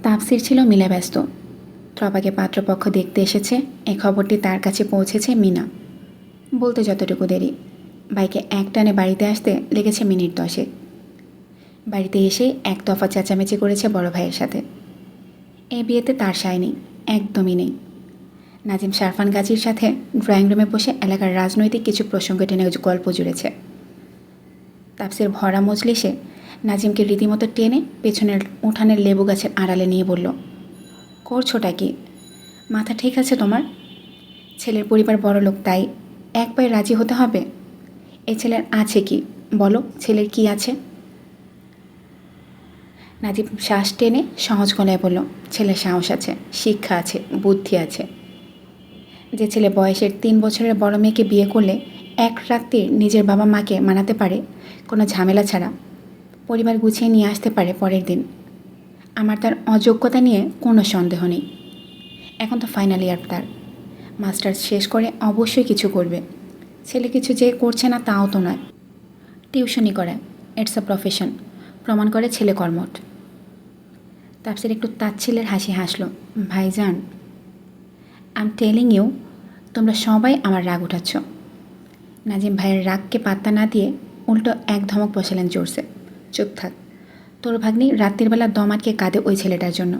তাফসির ছিল মিলে ব্যস্ত। ত্রপাকে পাত্রপক্ষ দেখতে এসেছে এই খবরটি তার কাছে পৌঁছেছে মিনা। বলতে যতটুকু দেরি, বাইকে একটানে বাড়িতে আসতে লেগেছে মিনিট 10। বাড়িতে এসে এক দফা চেঁচামেচি করেছে বড় ভাইয়ের সাথে। এই বিয়েতে তার সায় নেই, একদমই নেই। নাজিম শারফান গাজীর সাথে ড্রয়িং রুমে বসে এলাকার রাজনৈতিক কিছু প্রসঙ্গ টেনে গল্প জুড়েছে। তাফসির ভরা মজলিসে নাজিমকে রীতিমতো টেনে পেছনের উঠানের লেবু গাছের আড়ালে নিয়ে বলল, করছোটা কি? মাথা ঠিক আছে তোমার? ছেলের পরিবার বড় লোক, তাই এক পায়ে রাজি হতে হবে? এই ছেলের আছে কি বলো, ছেলের কি আছে? নাজিম শ্বাস টেনে সহজ গলায় বলল, ছেলের সাহস আছে, শিক্ষা আছে, বুদ্ধি আছে। যে ছেলে বয়সের 3 বছরের বড় মেয়েকে বিয়ে করলে এক রাত্রে নিজের বাবা মাকে মানাতে পারে কোনো ঝামেলা ছাড়া, পরিবার গুছিয়ে নিয়ে আসতে পারে পরের দিন, আমার তার অযোগ্যতা নিয়ে কোনো সন্দেহ নেই। এখন তো ফাইনাল ইয়ার তার, মাস্টার্স শেষ করে অবশ্যই কিছু করবে। ছেলে কিছু যে করছে না তাও তো নয়, টিউশনই করে, ইটস আ প্রফেশন, প্রমাণ করে ছেলে কর্মঠ। তাফসির একটু তাচ্ছিলের হাসি হাসলো, ভাইজান আই এম টেলিং ইউ, তোমরা সবাই আমার রাগ উঠাচ্ছ। নাজিম ভাইয়ের রাগকে পাত্তা না দিয়ে উল্টো এক ধমক বসালেন জোরসে, চুপ থাক, তোর ভাগ্নি রাত্রিবেলা দম আটকে কাঁদে ওই ছেলেটার জন্য,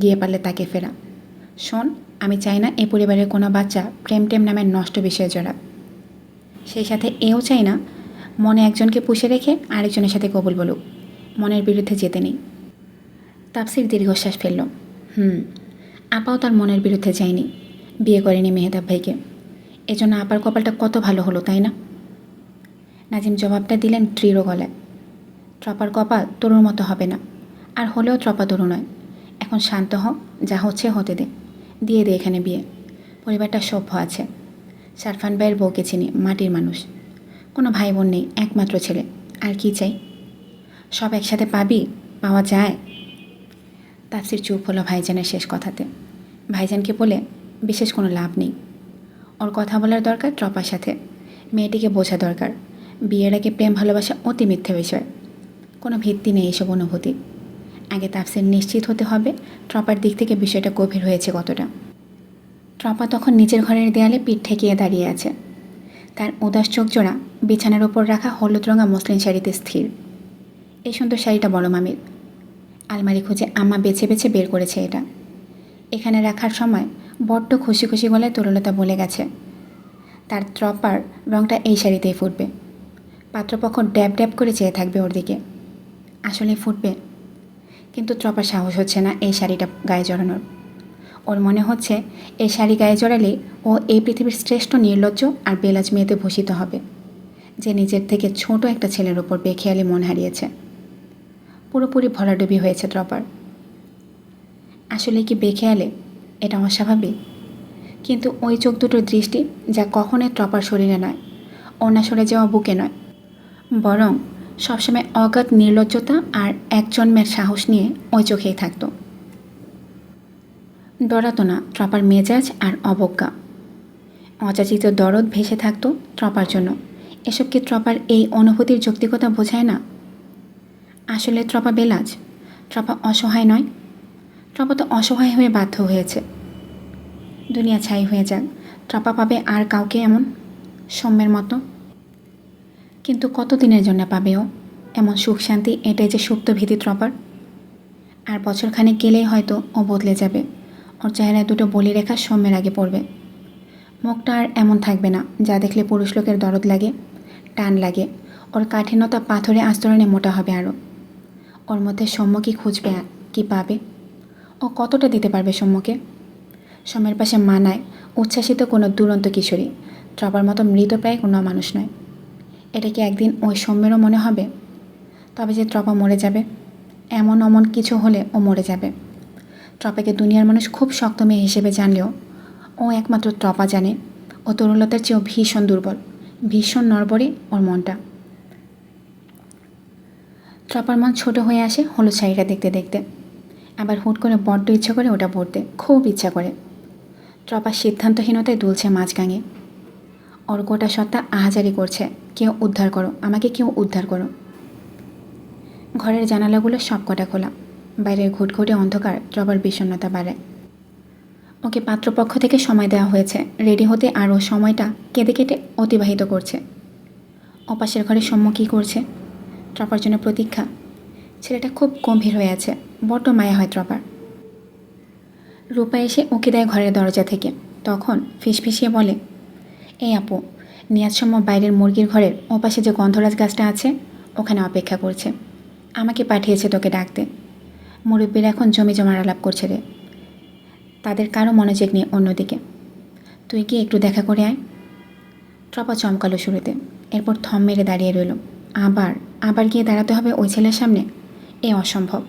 গিয়ে পারলে তাকে ফেরা। শোন, আমি চাই না এ পরিবারের কোনো বাচ্চা প্রেম টেম নামের নষ্ট বিষয়ে জড়াক। সেই সাথে এও চাই না মনে একজনকে পুষে রেখে আরেকজনের সাথে কবুল বলুক, মনের বিরুদ্ধে যেতে নেই। তাফসির দীর্ঘশ্বাস ফেলল। আপাও তার মনের বিরুদ্ধে যায়নি, বিয়ে করেনি মেহেদাব ভাইকে, এজন্য আপার কপালটা কত ভালো হলো, তাই না? নাজিম জবাবটা দিলেন দৃঢ় গলায়, ত্রপার কপাল তরুর মতো হবে না, আর হলেও ত্রপা তরু নয়। এখন শান্ত হ, যা হচ্ছে হতে দে, দিয়ে দে এখানে বিয়ে। পরিবারটা সভ্য আছে, শারফান ভাইয়ের বউকে চিনি, মাটির মানুষ, কোনো ভাই বোন নেই, একমাত্র ছেলে, আর কি চাই? সব একসাথে পাবি, পাওয়া যায়। তাফসির চুপ হলো ভাইজানের শেষ কথাতে। ভাইজানকে বলে বিশেষ কোনো লাভ নেই, ওর কথা বলার দরকার ত্রপার সাথে, মেয়েটিকে বোঝা দরকার বিয়ের আগে প্রেম ভালোবাসা অতি মিথ্যে বিষয়, কোনো ভিত্তি নেই এসব অনুভূতি। আগে তাফসির নিশ্চিত হতে হবে ত্রপার দিক থেকে বিষয়টা গভীর হয়েছে কতটা। ত্রপা তখন নিজের ঘরের দেয়ালে পিঠ ঠেকিয়ে দাঁড়িয়ে আছে, তার উদাস চোখ জোড়া বিছানার ওপর রাখা হলুদ রঙা মসলিন শাড়িতে স্থির। এই সুন্দর শাড়িটা বড় মামির, আলমারি খুঁজে আম্মা বেছে বেছে বের করেছে এটা। এখানে রাখার সময় বড্ড খুশি খুশি গলায় তরুলতা বলে গেছে তার ত্রপার রঙটা এই শাড়িতেই ফুটবে। পাত্রপক্ষ ড্যাব ড্যাব করে চেয়ে থাকবে ওর দিকে, আসলে ফুটবে। কিন্তু ত্রপার সাহস হচ্ছে না এই শাড়িটা গায়ে জড়ানোর। ওর মনে হচ্ছে এই শাড়ি গায়ে জড়ালে ও এই পৃথিবীর শ্রেষ্ঠ নির্লজ্জ আর বেলাজ মেয়েতে ভূষিত হবে, যে নিজের থেকে ছোট একটা ছেলের ওপর বেখেয়ালি মন হারিয়েছে। পুরোপুরি ভরাডুবি হয়েছে ত্রপার। আসলে কি বেখেয়ালে? এটা অস্বাভাবিক। কিন্তু ওই চোখ দুটোর দৃষ্টি যা কখনোই ত্রপার শরীরে নয়, ওনা সরে যাওয়া বুকে নয়, বরং সবসময় অগাধ নির্লজ্জতা আর এক জন্মের সাহস নিয়ে ওই চোখেই থাকতো। ডরাতো না ত্রপার মেজাজ আর অবজ্ঞা, অযাচিত দরদ ভেসে থাকতো ত্রপার জন্য। এসব কি ত্রপার এই অনুভূতির যৌক্তিকতা বোঝায় না? আসলে ত্রপা বেলাজ, ত্রপা অসহায় নয়। ত্রপা তো অসহায় হয়ে বাধ্য হয়েছে। দুনিয়া ছাই হয়ে যাক, ত্রপা পাবে আর কাউকে এমন সৌম্যের মতো। কিন্তু কতদিনের জন্য পাবে ও এমন সুখ শান্তি? এটাই যে সুপ্ত ভীতি ত্রপার। আর বছরখানেক গেলেই হয়তো ও বদলে যাবে, ওর চেহারায় দুটো বলি রেখা সৌম্যের আগে পড়বে। মুখটা আর এমন থাকবে না যা দেখলে পুরুষ লোকের দরদ লাগে, টান লাগে। ওর কাঠিন্যতা পাথরে আস্তরণে মোটা হবে আরও। ওর মধ্যে সৌম্য কি খুঁজবে, কি পাবে? ও কতটা দিতে পারবে সৌম্যকে? সৌম্যের পাশে মানায় উচ্ছ্বাসিত কোনো দুরন্ত কিশোরী, ত্রপার মতো মৃতপ্রায় কোনো মানুষ নয়। এটা কি একদিন ওই সৌম্যেরও মনে হবে? তবে যে ত্রপা মরে যাবে, এমন অমন কিছু হলে ও মরে যাবে। ত্রপাকে দুনিয়ার মানুষ খুব শক্ত মেয়ে হিসেবে জানলেও ও একমাত্র ত্রপা জানে ও তরুলতার চেয়েও ভীষণ দুর্বল, ভীষণ নড়বড়ে ওর মনটা। ত্রপার মন ছোট হয়ে আসে হলুদ শাড়িটা দেখতে দেখতে, আবার হুট করে বড্ড ইচ্ছা করে ওটা পরতে, খুব ইচ্ছা করে। ত্রপার সিদ্ধান্তহীনতায় দুলছে মাঝগাঙে, ওর গোটা সত্তা আহাজারি করছে, কেউ উদ্ধার করো আমাকে, কেউ উদ্ধার করো। ঘরের জানালাগুলো সব কটা খোলা, বাইরের ঘুটঘুটে অন্ধকার ট্রপার বিষণ্ণতা বাড়ায়। ওকে পাত্রপক্ষ থেকে সময় দেওয়া হয়েছে রেডি হতে, আর ও সময়টা কেঁদে কেটে অতিবাহিত করছে। অপাশের ঘরে সৌম্য কী করছে? ট্রপার জন্য প্রতীক্ষা। ছেলেটা খুব গম্ভীর হয়ে আছে, বড্ড মায়া হয় ট্রপার। রূপা এসে উঁকি দেয় ঘরের দরজা থেকে। তখন ফিসফিসিয়ে বলে, এই আপু, নিয়াজ সৌম্য বাইরের মুরগির ঘরের ওপাশে যে গন্ধরাজ গাছটা আছে ওখানে অপেক্ষা করছে। আমাকে পাঠিয়েছে তোকে ডাকতে। মুরব্বীরা এখন জমি জমার আলাপ করছে রে, তাদের কারো মনোযোগ নেই অন্যদিকে। তুই গিয়ে একটু দেখা করে আয়। ট্রপা চমকালো শুরুতে, এরপর থম মেরে দাঁড়িয়ে রইল। আবার গিয়ে দাঁড়াতে হবে ওই ছেলের সামনে? এ অসম্ভব।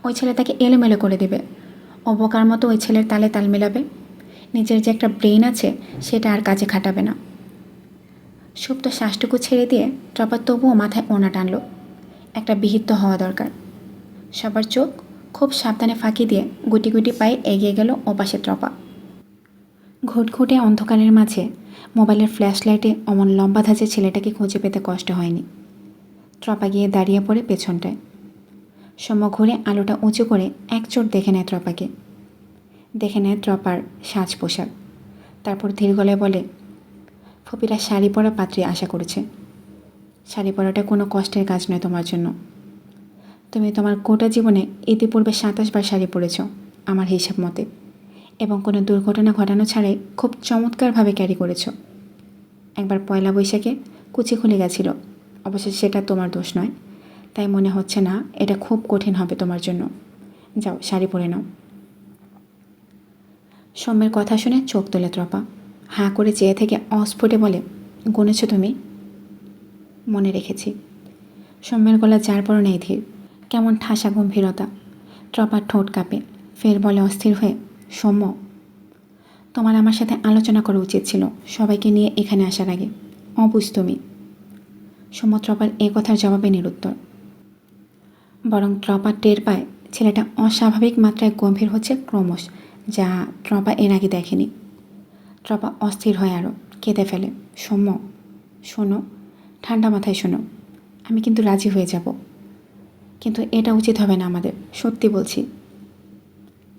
ওই ছেলে তাকে এলোমেলো করে দেবে। অবকার মতো ওই ছেলের তালে তাল মেলাবে। নিজের যে একটা ব্রেন আছে সেটা আর কাজে খাটাবে না। সুপ্ত শ্বাসটুকু ছেড়ে দিয়ে ট্রপা তবুও মাথায় ওড়না টানল। একটা বিহিত হওয়া দরকার। সবার চোখ খুব সাবধানে ফাঁকি দিয়ে গুটি গুটি পায়ে এগিয়ে গেল ওপাশে ট্রপা। ঘুটঘুটে অন্ধকারের মাঝে মোবাইলের ফ্ল্যাশ লাইটে অমন লম্বা ধাঁচে ছেলেটাকে খুঁজে পেতে কষ্ট হয়নি। ট্রপা গিয়ে দাঁড়িয়ে পড়ে পেছনটায়। সৌম্য ঘুরে আলোটা উঁচু করে এক চোট দেখে নেয় ট্রপাকে। দেখে নেয় ট্রপার সাজ পোশাক। তারপর ধীর গলায় বলে, ফপিরা শাড়ি পরা পাত্রী আশা করেছে। শাড়ি পরাটা কোনো কষ্টের কাজ নয় তোমার জন্য। তুমি তোমার গোটা জীবনে ইতিপূর্বে 27 বার শাড়ি পরেছ আমার হিসাব মতে, এবং কোনো দুর্ঘটনা ঘটানো ছাড়াই খুব চমৎকারভাবে ক্যারি করেছ। একবার পয়লা বৈশাখে কুচি খুলে গেছিল, অবশ্য সেটা তোমার দোষ নয়, তাই মনে হচ্ছে না এটা খুব কঠিন হবে তোমার জন্য। যাও শাড়ি পরে নাও। সৌম্যের কথা শুনে চোখ তোলে ট্রপা। হাঁ করে চেয়ে থেকে অস্ফুটে বলে, গুনেছ তুমি? মনে রেখেছি। সৌম্যের গলা যার পর নেই ধীর, কেমন ঠাসা গম্ভীরতা। ট্রপার ঠোঁট কাঁপে, ফের বলে অস্থির হয়ে, সৌম্য, তোমার আমার সাথে আলোচনা করা উচিত ছিল সবাইকে নিয়ে এখানে আসার আগে। অবুঝ তুমি। সৌম্য ট্রপার এ কথার জবাবে নিরুত্তর। বরং ট্রপার টের পায় ছেলেটা অস্বাভাবিক মাত্রায় গম্ভীর হচ্ছে ক্রমশ, যা ট্রপা এর আগে দেখেনি। ট্রপা অস্থির হয় আরও, কেঁদে ফেলে, সৌম্য শোনো, ঠান্ডা মাথায় শোনো, আমি কিন্তু রাজি হয়ে যাব, কিন্তু এটা উচিত হবে না আমাদের, সত্যি বলছি।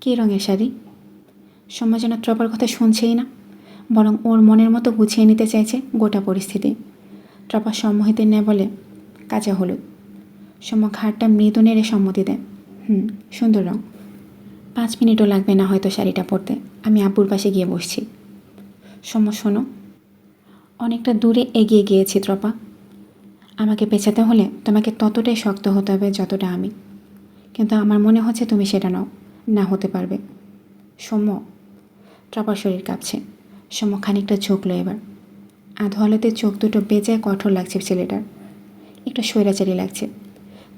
কী রঙের শাড়ি? সৌম্য যেন ট্রপার কথা শুনছেই না, বরং ওর মনের মতো গুছিয়ে নিতে চাইছে গোটা পরিস্থিতি। ট্রপা সম্মোহিতের ন্যায় বলে, কাঁচা হলুদ। সৌম্য ঘাড়টা মৃদু নেড়ে সম্মতি দেয়, সুন্দর রঙ। 5 মিনিটও লাগবে না হয়তো শাড়িটা পরতে, আমি আব্বুর পাশে গিয়ে বসছি। সৌম্য শোনো, অনেকটা দূরে এগিয়ে গিয়েছি ট্রপা। আমাকে পেছাতে হলে তোমাকে ততটাই শক্ত হতে হবে যতটা আমি, কিন্তু আমার মনে হচ্ছে তুমি সেটা না হতে পারবে। সৌম্য। ট্রপার শরীর কাঁপছে। সৌম্য খানিকটা ঝুঁকলো এবার। আধো আলোতে চোখ দুটো বেজায় কঠোর লাগছে ছেলেটার, একটু স্বৈরাচারী লাগছে,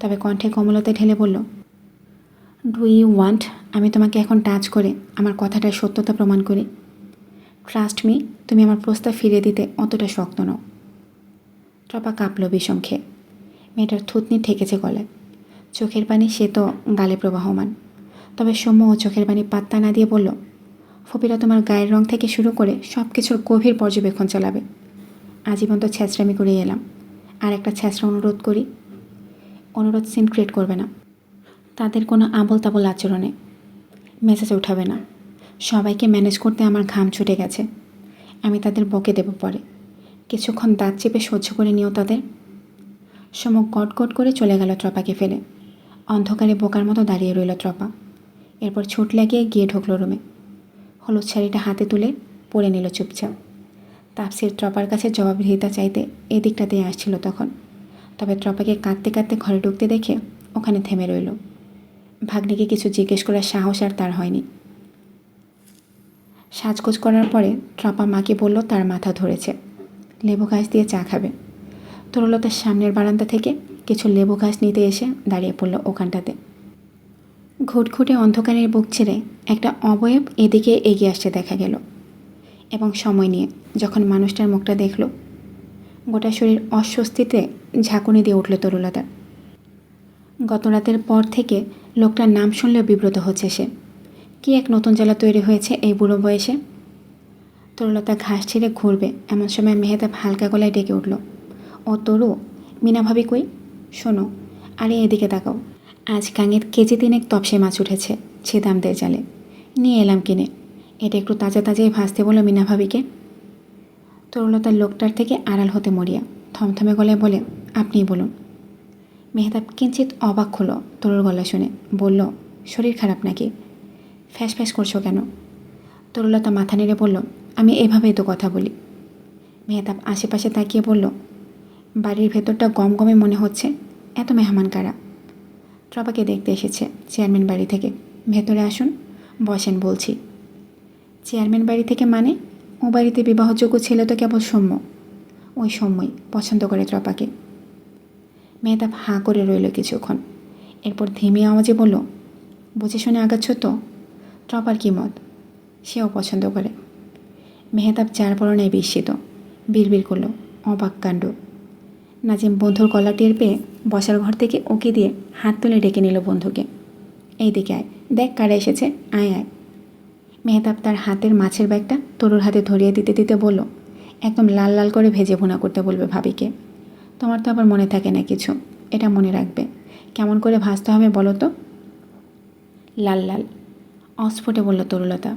তবে কণ্ঠে কোমলতা ঢেলে বলল, ডু ইউ ওয়ান্ট আমি তোমাকে এখন টাচ করে আমার কথাটার সত্যতা প্রমাণ করি? ট্রাস্ট মি, তুমি আমার প্রস্তাব ফিরিয়ে দিতে অতটা শক্ত নও। ট্রপা কাঁপল বিষম খেয়ে। মেয়েটার থুতনি ঠেকেছে গলায়, চোখের পানি সে তো গালে প্রবাহমান। তবে সৌম্য ও চোখের পানি পাত্তা না দিয়ে বলল, ফপিরা তোমার গায়ের রং থেকে শুরু করে সব কিছুর গভীর পর্যবেক্ষণ চালাবে। আজীবন তো ছ্যাঁচড়ামি করে এলাম, আর একটা ছ্যাঁচড়া অনুরোধ করি। অনুরোধ সিন ক্রিয়েট করবে না, তাদের কোনো আবল তাবল আচরণে মেসেজ উঠাবে না। সবাইকে ম্যানেজ করতে আমার ঘাম ছুটে গেছে, আমি তাদের বকে দেব পরে। কিছুক্ষণ দাঁত চেপে সহ্য করে নিও তাদের। সৌম্য গটগট করে চলে গেল ট্রপাকে ফেলে। অন্ধকারে বোকার মতো দাঁড়িয়ে রইল ট্রপা। এরপর ছুট লাগিয়ে গিয়ে ঢুকলো রুমে। হলুদ শাড়িটা হাতে তুলে পরে নিল চুপচাপ। তাপসির ট্রপার কাছে জবাবদিহিতা চাইতে এদিকটাতেই আসছিল তখন, তবে ট্রপাকে কাঁদতে কাঁদতে ঘরে ঢুকতে দেখে ওখানে থেমে রইল। ভাগ্নিকে কিছু জিজ্ঞেস করার সাহস আর তার হয়নি। সাজগোজ করার পরে ট্রপা মাকে বলল তার মাথা ধরেছে, লেবু গাছ দিয়ে চা খাবে। তরুলতার সামনের বারান্দা থেকে কিছু লেবু গাছ নিতে এসে দাঁড়িয়ে পড়ল ওখানটাতে। ঘুটঘুটে অন্ধকারের বুক ছেড়ে একটা অবয়ব এদিকে এগিয়ে আসতে দেখা গেল, এবং সময় নিয়ে যখন মানুষটার মুখটা দেখল, গোটা শরীর অস্বস্তিতে ঝাঁকুনি দিয়ে উঠল তরুলতার। গত রাতের পর থেকে লোকটার নাম শুনলেও বিব্রত হচ্ছে সে। কি এক নতুন জ্বালা তৈরি হয়েছে এই বুড়ো বয়সে। তরুলতা ঘাস ছেড়ে ঘুরবে এমন সময় মেহেতাব হালকা গলায় ডেকে উঠল, ও তরু, মিনা ভাবি কই? শোনো, আরে এদিকে তাকাও, আজ গাঙের কেজি 3 তপসে মাছ উঠেছে ছিদামদের জালে, নিয়ে এলাম কিনে। এটা একটু তাজা তাজাই ভাজতে বলো মিনা ভাবিকে। তরুলতার লোকটার থেকে আড়াল হতে মরিয়া থমথমে গলায় বলে, আপনিই বলুন। মেহতাব কিঞ্চিত অবাক হলো তরুর গলা শুনে, বলল, শরীর খারাপ নাকি? ফ্যাস ফ্যাস করছো কেন? তরুলতা মাথা নেড়ে বলল, আমি এভাবেই তো কথা বলি। মেহতাব আশেপাশে তাকিয়ে বলল, বাড়ির ভেতরটা গমগমে মনে হচ্ছে, এত মেহমান কারা? ট্রপাকে দেখতে এসেছে চেয়ারম্যান বাড়ি থেকে। ভেতরে আসুন, বসেন বলছি। চেয়ারম্যান বাড়ি থেকে মানে? ও বাড়িতে বিবাহযোগ্য ছেলে তো কেবল সৌম্য। ওই সৌম্যই পছন্দ করে ট্রপাকে। মেহতাব হাঁ করে রইল কিছুক্ষণ, এরপর ধিমি আওয়াজে বলল, বুঝে শুনে আগাচ্ছ তো? ট্রপার কী মত? সেও পছন্দ করে। মেহতাব যার পরনায় বিস্মিত, বিড়বিড় করল, অবাক কাণ্ড। নাজিম বন্ধুর গলা টের পেয়ে বসার ঘর থেকে উকি দিয়ে হাত তুলে ডেকে নিল বন্ধুকে। এই দিকে আয়, দেখ কারা এসেছে, আয় আয়। মেহতাব তার হাতের মাছের ব্যাগটা তরুর হাতে ধরিয়ে দিতে দিতে বলল, একদম লাল লাল করে ভেজে ভুনা করতে বলবে ভাবিকে। তোমার তো আবার মনে থাকে না কিছু, এটা মনে রাখবে। কেমন করে ভাজতে হবে বলো তো? লাল লাল, অস্ফুটে বলল তরুলতা।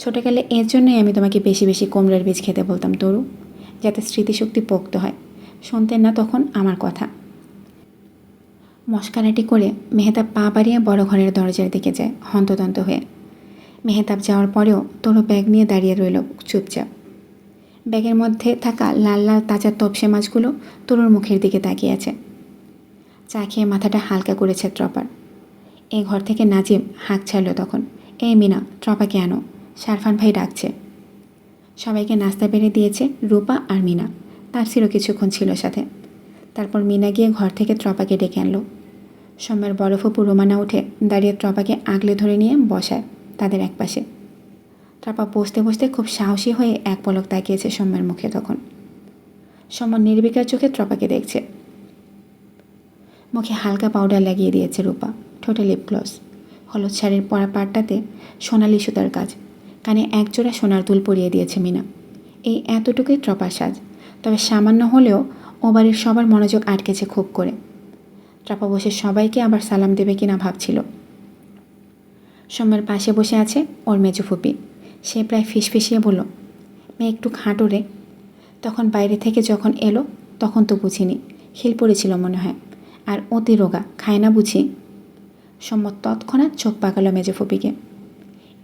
ছোটোকালে এর জন্যই আমি তোমাকে বেশি বেশি কুমড়োর বীজ খেতে বলতাম তরু, যাতে স্মৃতিশক্তি পোক্ত হয়। শুনতেন না তখন আমার কথা। মস্কারাটি করে মেহতাব পা বাড়িয়ে বড় ঘরের দরজার দিকে যায় হন্তদন্ত হয়ে। মেহতাব যাওয়ার পরেও তরু ব্যাগ নিয়ে দাঁড়িয়ে রইল চুপচাপ। ব্যাগের মধ্যে থাকা লাল লাল তাজা তপসে মাছগুলো তরুর মুখের দিকে তাকিয়ে আছে। চা খেয়ে মাথাটা হালকা করেছে ট্রপার। এই ঘর থেকে নাজিম হাঁক ছাড়ল তখন, এই মিনা, ট্রপাকে আনো, সারফান ভাই ডাকছে। সবাইকে নাস্তা বেড়ে দিয়েছে রূপা আর মিনা। তাপসিরও কিছুক্ষণ ছিল সাথে। তারপর মিনা গিয়ে ঘর থেকে ট্রপাকে ডেকে আনলো। সৌম্যের বড় ফুপু রোমানা উঠে দাঁড়িয়ে ট্রপাকে আগলে ধরে নিয়ে বসায় তাদের একপাশে। ট্রপা বসতে বসতে খুব সাহসী হয়ে এক পলক তাকিয়েছে সৌম্যের মুখে তখন। সৌম্য নির্বিকার চোখে ট্রপাকে দেখছে। মুখে হালকা পাউডার লাগিয়ে দিয়েছে রূপা, ঠোঁটে লিপ গ্লস, হলুদ শাড়ির পরা পাটটাতে সোনালি সুতার কাজ, কানে একজোড়া সোনার দুল পরিয়ে দিয়েছে মিনা। এই এতটুকুই ট্রপার সাজ, তবে সামান্য হলেও ও বাড়ির সবার মনোযোগ আটকেছে খুব করে। ট্রপা বসে সবাইকে আবার সালাম দেবে কিনা ভাবছিল। সৌম্যের পাশে বসে আছে ওর মেজো ফুপি। সে প্রায় ফিসফিসিয়ে বলল, মেয়ে একটু খাঁটো রে। তখন বাইরে থেকে যখন এলো তখন তো বুঝিনি, হিল পড়েছিল মনে হয়, আর অতি রোগা, খায় না বুঝি। সৌম্য তৎক্ষণাৎ চোখ পাকালো মেজো ফুপিকে।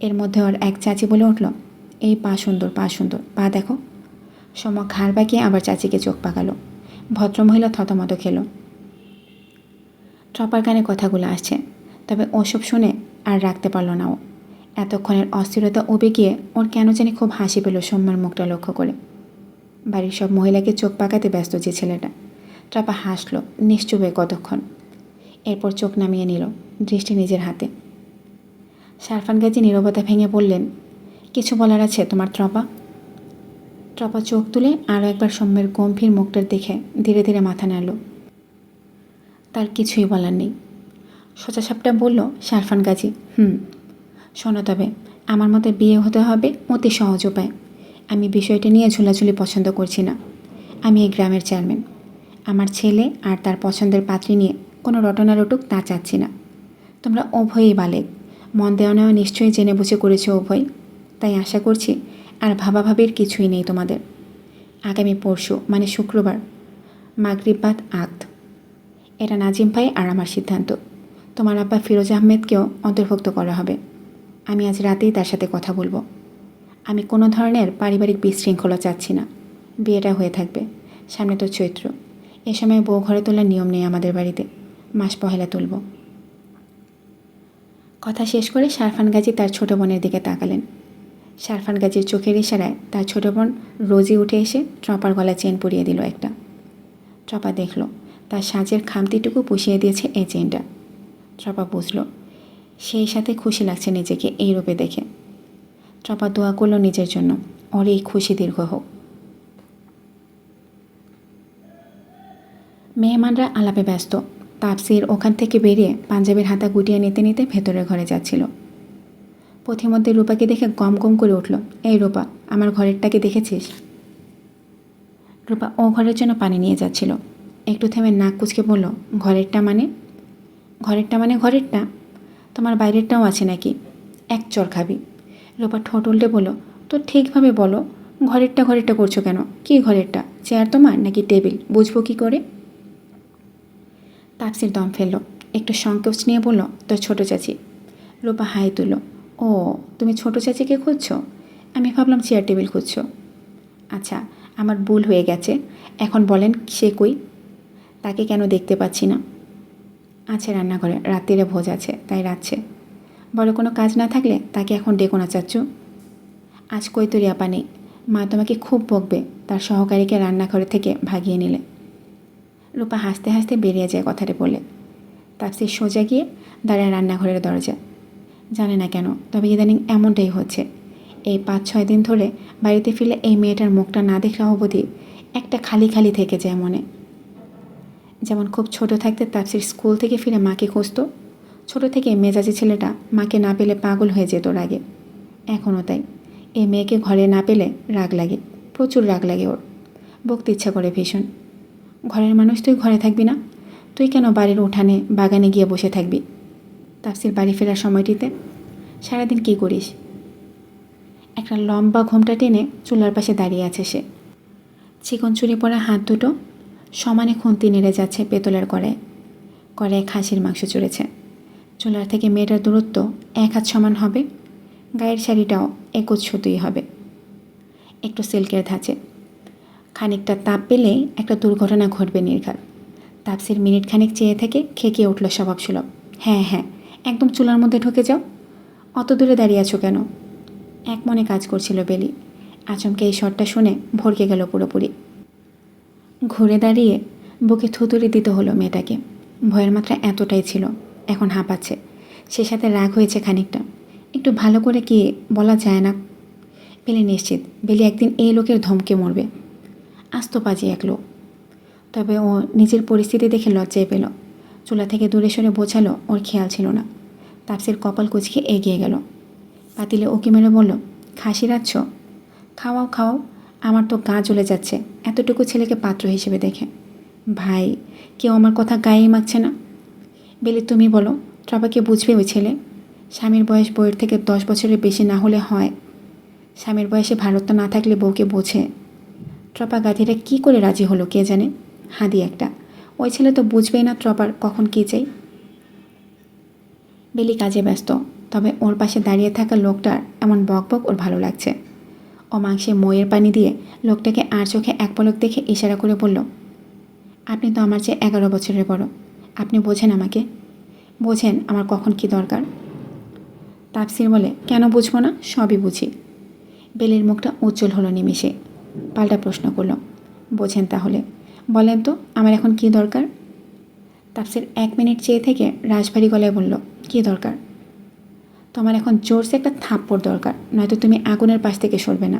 এর মধ্যে ওর এক চাচি বলে উঠল, এই পা সুন্দর, পা সুন্দর, পা দেখো। সৌম্য ঘাড় বাঁকিয়ে আবার চাচিকে চোখ পাকালো। ভদ্রমহিলা থতমত খেল। ট্রপার কানে কথাগুলো আসছে, তবে ওসব শুনে আর রাখতে পারল না ও। এতক্ষণের অস্থিরতা উবে গিয়ে ওর কেন জানি খুব হাসি পেল সৌম্যের মুখটা লক্ষ্য করে। বাড়ির সব মহিলাকে চোখ পাকাতে ব্যস্ত যে ছেলেটা। ট্রপা হাসল নিশ্চুপে কতক্ষণ, এরপর চোখ নামিয়ে নিল, দৃষ্টি নিজের হাতে। সারফান গাজী নীরবতা ভেঙে বললেন, কিছু বলার আছে তোমার ট্রপা? ট্রপা চোখ তুলে আরও একবার সৌম্যের গম্ভীর মুখটার দেখে ধীরে ধীরে মাথা নাড়ল। তার কিছুই বলার নেই। সোজাসাপটা বলল সারফান গাজী, শোনো, তবে আমার মতে বিয়ে হতে হবে অতি সহজ উপায়। আমি বিষয়টা নিয়ে ঝুলাঝুলি পছন্দ করছি না। আমি এই গ্রামের চেয়ারম্যান। আমার ছেলে আর তার পছন্দের পাত্রী নিয়ে কোনো রটনা রটুক তা চাচ্ছি না। তোমরা উভয়ই বালেক, মন দেওয়া নেওয়া নিশ্চয়ই জেনে বুঝে করেছো উভয়। তাই আশা করছি আর ভাবাভাবির কিছুই নেই তোমাদের। আগামী পরশু মানে শুক্রবার মাগরিব বাদ আক্ত। এটা নাজিম ভাই আর আমার সিদ্ধান্ত। তোমার আব্বা ফিরোজ আহমেদকেও অন্তর্ভুক্ত করা হবে। আমি আজ রাতেই তার সাথে কথা বলবো। আমি কোনো ধরনের পারিবারিক বিশৃঙ্খলা চাচ্ছি না। বিয়েটা হয়ে থাকবে। সামনে তো চৈত্র, এ সময় বউ ঘরে তোলার নিয়ম নেই আমাদের বাড়িতে। মাস পহেলা তুলব। কথা শেষ করে সারফান গাজী তার ছোট বোনের দিকে তাকালেন। সারফান গাজীর চোখের ইশারায় তার ছোট বোন রোজি উঠে এসে ট্রপার গলায় চেন পরিয়ে দিল একটা। ট্রপা দেখল তার সাজের খামতিটুকু পুষিয়ে দিয়েছে এই চেনটা। ট্রপা বুঝল সেই সাথে খুশি লাগছে নিজেকে এই রূপে দেখে। ট্রপা দোয়া করল নিজের জন্য, ওর এই খুশি দীর্ঘ হোক। মেহমানরা আলাপে ব্যস্ত। তাপসির ওখান থেকে বেরিয়ে পাঞ্জাবির হাতা গুটিয়ে নিতে নিতে ভেতরের ঘরে যাচ্ছিল। পথিমধ্যে রূপাকে দেখে গম গম করে উঠল, এই রূপা, আমার ঘরেরটাকে দেখেছিস? রূপা ও ঘরের জন্য পানি নিয়ে যাচ্ছিল। একটু থেমে নাক কুচকে বলল, ঘরেরটা মানে? ঘরেরটা মানে ঘরেরটা? তোমার বাইরেরটাও আছে নাকি? এক চর খাবি। রূপা ঠোঁট উল্টে বলল, তো ঠিকভাবে বলো, ঘরেরটা ঘরেরটা করছো কেন? কি ঘরেরটা? চেয়ার তোমার নাকি টেবিল? বুঝবো কী করে? তাপসির দম ফেলল, একটু সংকোচ নিয়ে বলল, তোর ছোটো চাচি। রূপা হাই তুলল, ও, তুমি ছোটো চাচিকে খুঁজছো? আমি ভাবলাম চেয়ার টেবিল খুঁজছো। আচ্ছা, আমার ভুল হয়ে গেছে। এখন বলেন সে কই? তাকে কেন দেখতে পাচ্ছি না? আছে রান্নাঘরে, রাত্রিরে ভোজ আছে তাই রাঁধছে। বড় কোনো কাজ না থাকলে তাকে এখন ডেকো না চাচ্চু। আজ কৈতরি আপা নেই, মা তোমাকে খুব বকবে তার সহকারীকে রান্নাঘরে থেকে ভাগিয়ে নিলে। রূপা হাসতে হাসতে বেরিয়ে যায় কথাটা বলে। তাপসি সোজা গিয়ে দাঁড়ায় রান্নাঘরের দরজা। জানে না কেন, তবে ইদানিং এমনটাই হচ্ছে। এই 5-6 দিন ধরে বাড়িতে ফিরলে এই মেয়েটার মুখটা না দেখলে অবধি একটা খালি খালি থেকে যায় মনে। যেমন খুব ছোট থাকতে তাপসির স্কুল থেকে ফিরে মাকে খুঁজত। ছোট থেকে মেজাজি ছেলেটা মাকে না পেলে পাগল হয়ে যেত রাগে। এখনও তাই। এই মেয়েকে ঘরে না পেলে রাগ লাগে, প্রচুর রাগ লাগে ওর। বকতে ইচ্ছা করে ভীষণ। ঘরের মানুষ তুই ঘরে থাকবি না? তুই কেন বাড়ির উঠানে বাগানে গিয়ে বসে থাকবি? তাপসির বাড়ি ফেরার সময়টিতে সারাদিন কী করিস? একটা লম্বা ঘোমটা টেনে চুলার পাশে দাঁড়িয়ে আছে সে। চিকন চুরি পরা হাত দুটো সমানে খুন্তি নেড়ে যাচ্ছে পেতলের কড়ায়। কড়ায় খাসির মাংস চড়েছে। চুলার থেকে মেয়েটার দূরত্ব 1 হাত সমান হবে। গায়ের শাড়িটাও একজ সুতোই হবে, একটু সিল্কের ধাঁচে। খানিকটা তাপ পেলেই একটা দুর্ঘটনা ঘটবে নির্ঘাত। তাপসির মিনিট খানিক চেয়ে থেকে খেকিয়ে উঠল স্বভাবসুলভ, হ্যাঁ হ্যাঁ, একদম চুলার মধ্যে ঢুকে যাও। অত দূরে দাঁড়িয়ে আছো কেন? এক মনে কাজ করছিল বেলি। আচমকে এই শটটা শুনে ভরকে গেল পুরোপুরি। ঘুরে দাঁড়িয়ে বুকে থুতুড়ি দিতে হলো মেয়েটাকে। ভয়ের মাত্রা এতটাই ছিল, এখন হাঁপাচ্ছে। সে সাথে রাগ হয়েছে খানিকটা। একটু ভালো করে কি বলা যায় না? বেলি নিশ্চিত বেলি একদিন এই লোকের ধমকে মরবে। আস্ত পাজি এক লোক। তবে ও নিজের পরিস্থিতি দেখে লজ্জায় পেল। চুলা থেকে দূরে সরে বোঝালো ওর খেয়াল ছিল না। তাপসির কপাল কুচকে এগিয়ে গেল। পাতিলে ওকে মেরে বলল, খাসি রাঁধছ? খাওয়াও খাওয়াও, আমার তো গা জ্বলে যাচ্ছে এতটুকু ছেলেকে পাত্র হিসেবে দেখে। ভাই, কেউ আমার কথা গায়েই মাখছে না। বেলি তুমি বলো, ট্রপাকে বুঝবে ওই ছেলে? স্বামীর বয়স বউয়ের থেকে 10 বছরের বেশি না হলে হয়? স্বামীর বয়সে ভারত না থাকলে বউকে বোঝে? ট্রপা গাধিটা কী করে রাজি হলো কে জানে। হাদি একটা। ওই ছেলে তো বুঝবেই না ট্রপার কখন কী চাই। বেলি কাজে ব্যস্ত, তবে ওর পাশে দাঁড়িয়ে থাকা লোকটার এমন বকবক ওর ভালো লাগছে। ও মাংসে মইয়ের পানি দিয়ে লোকটাকে আর চোখে এক পলক দেখে ইশারা করে বলল, আপনি তো আমার চেয়ে 11 বছরের বড়। আপনি বোঝেন আমাকে? বোঝেন আমার কখন কি দরকার? তাপসির বলে, কেন বুঝবো না, সবই বুঝি। বেলির মুখটা উজ্জ্বল হলো নিমেষে। পাল্টা প্রশ্ন করল, বোঝেন তাহলে বলেন তো আমার এখন কি দরকার? তাপসির 1 মিনিট চেয়ে থেকে রাশভারী গলায় বলল, কি দরকার? তোমার এখন জোরসে একটা থাপ্পড় দরকার, নয়তো তুমি আগুনের পাশ থেকে সরবে না।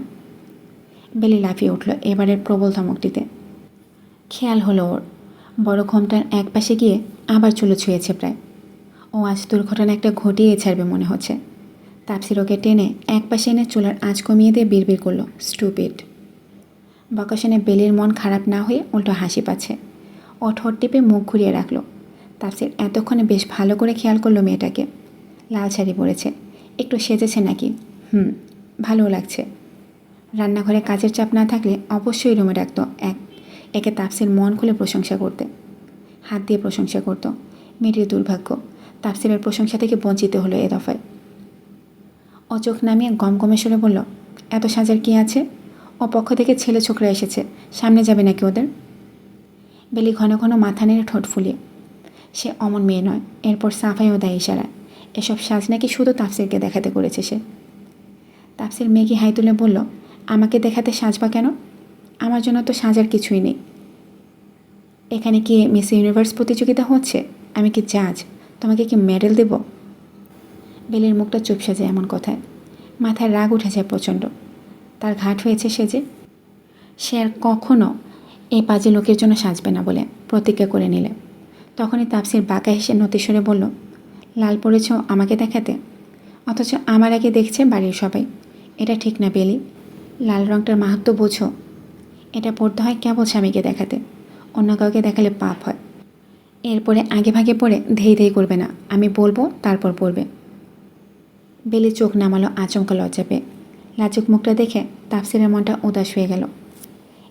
বেলি লাফিয়ে উঠল এবারের প্রবল ধমকটিতে। খেয়াল হলো ওর বড় ঘোমটার এক পাশে গিয়ে আবার চুলো ছুঁয়েছে প্রায়। ও আজ দুর্ঘটনা একটা ঘটিয়ে ছাড়বে মনে হচ্ছে। তাপসির ওকে টেনে এক পাশে এনে চুলার আঁচ কমিয়ে দিয়ে বিড়বিড় করলো, স্টুপিড। বকা শুনে বেলির মন খারাপ না হয়ে উল্টো হাসি পাচ্ছে। ও ঠোঁট টিপে মুখ ঘুরিয়ে রাখলো। তাপসির এতক্ষণে বেশ ভালো করে খেয়াল করলো মেয়েটাকে। লাল শাড়ি পরেছে, একটু সেজেছে নাকি? ভালো লাগছে। রান্নাঘরে কাজের চাপ না থাকলে অবশ্যই রুমে রাখত একে তাপসির মন খুলে প্রশংসা করতে, হাত দিয়ে প্রশংসা করত। মেয়েটির দুর্ভাগ্য, তাপসিরের প্রশংসা থেকে বঞ্চিত হলো এ দফায়। ও চোখ নামিয়ে গমগমে সরে বলল, এত সাজার কি আছে? ও পক্ষ থেকে ছেলে ছোকরা এসেছে, সামনে যাবে নাকি ওদের? বেলি ঘন ঘন মাথা নেড়ে ঠোঁট ফুলিয়ে। সে অমন মেয়ে নয়। এরপর সাফাইও দেয় ইশারা। এসব সাজ নাকি শুধু তাপসিরকে দেখাতে করেছে সে। তাপসির মেঘি হাই তুলে বলল, আমাকে দেখাতে সাজবা কেন? আমার জন্য তো সাজার কিছুই নেই। এখানে কি মিস ইউনিভার্স প্রতিযোগিতা হচ্ছে? আমি কি জাজ? তোমাকে কি মেডেল দেব? বেলির মুখটা চুপসে যায় এমন কথায়। মাথায় রাগ উঠে যায় প্রচণ্ড। তার ঘাট হয়েছে সে আর কখনো এই বাজে লোকের জন্য সাজবে না বলে প্রতিজ্ঞা করে নিলে। তখনই তাপসির বাঁকা হেসে নতিস্বরে বলল, লাল পড়েছ আমাকে দেখাতে, অথচ আমার আগে দেখছে বাড়ির সবাই। এটা ঠিক না বেলি। লাল রঙটার মাহাত্ম্য বোঝো? এটা পড়তে হয় কেবল স্বামীকে দেখাতে, অন্য কাউকে দেখালে পাপ হয়। এরপরে আগে ভাগে পড়ে ধেই ধেই করবে না, আমি বলবো তারপর পড়বে। বেলি চোখ নামালো আচমকা লজ্জা পেয়ে। লাজুক মুখটা দেখে তাফসিরের মনটা উদাস হয়ে গেল।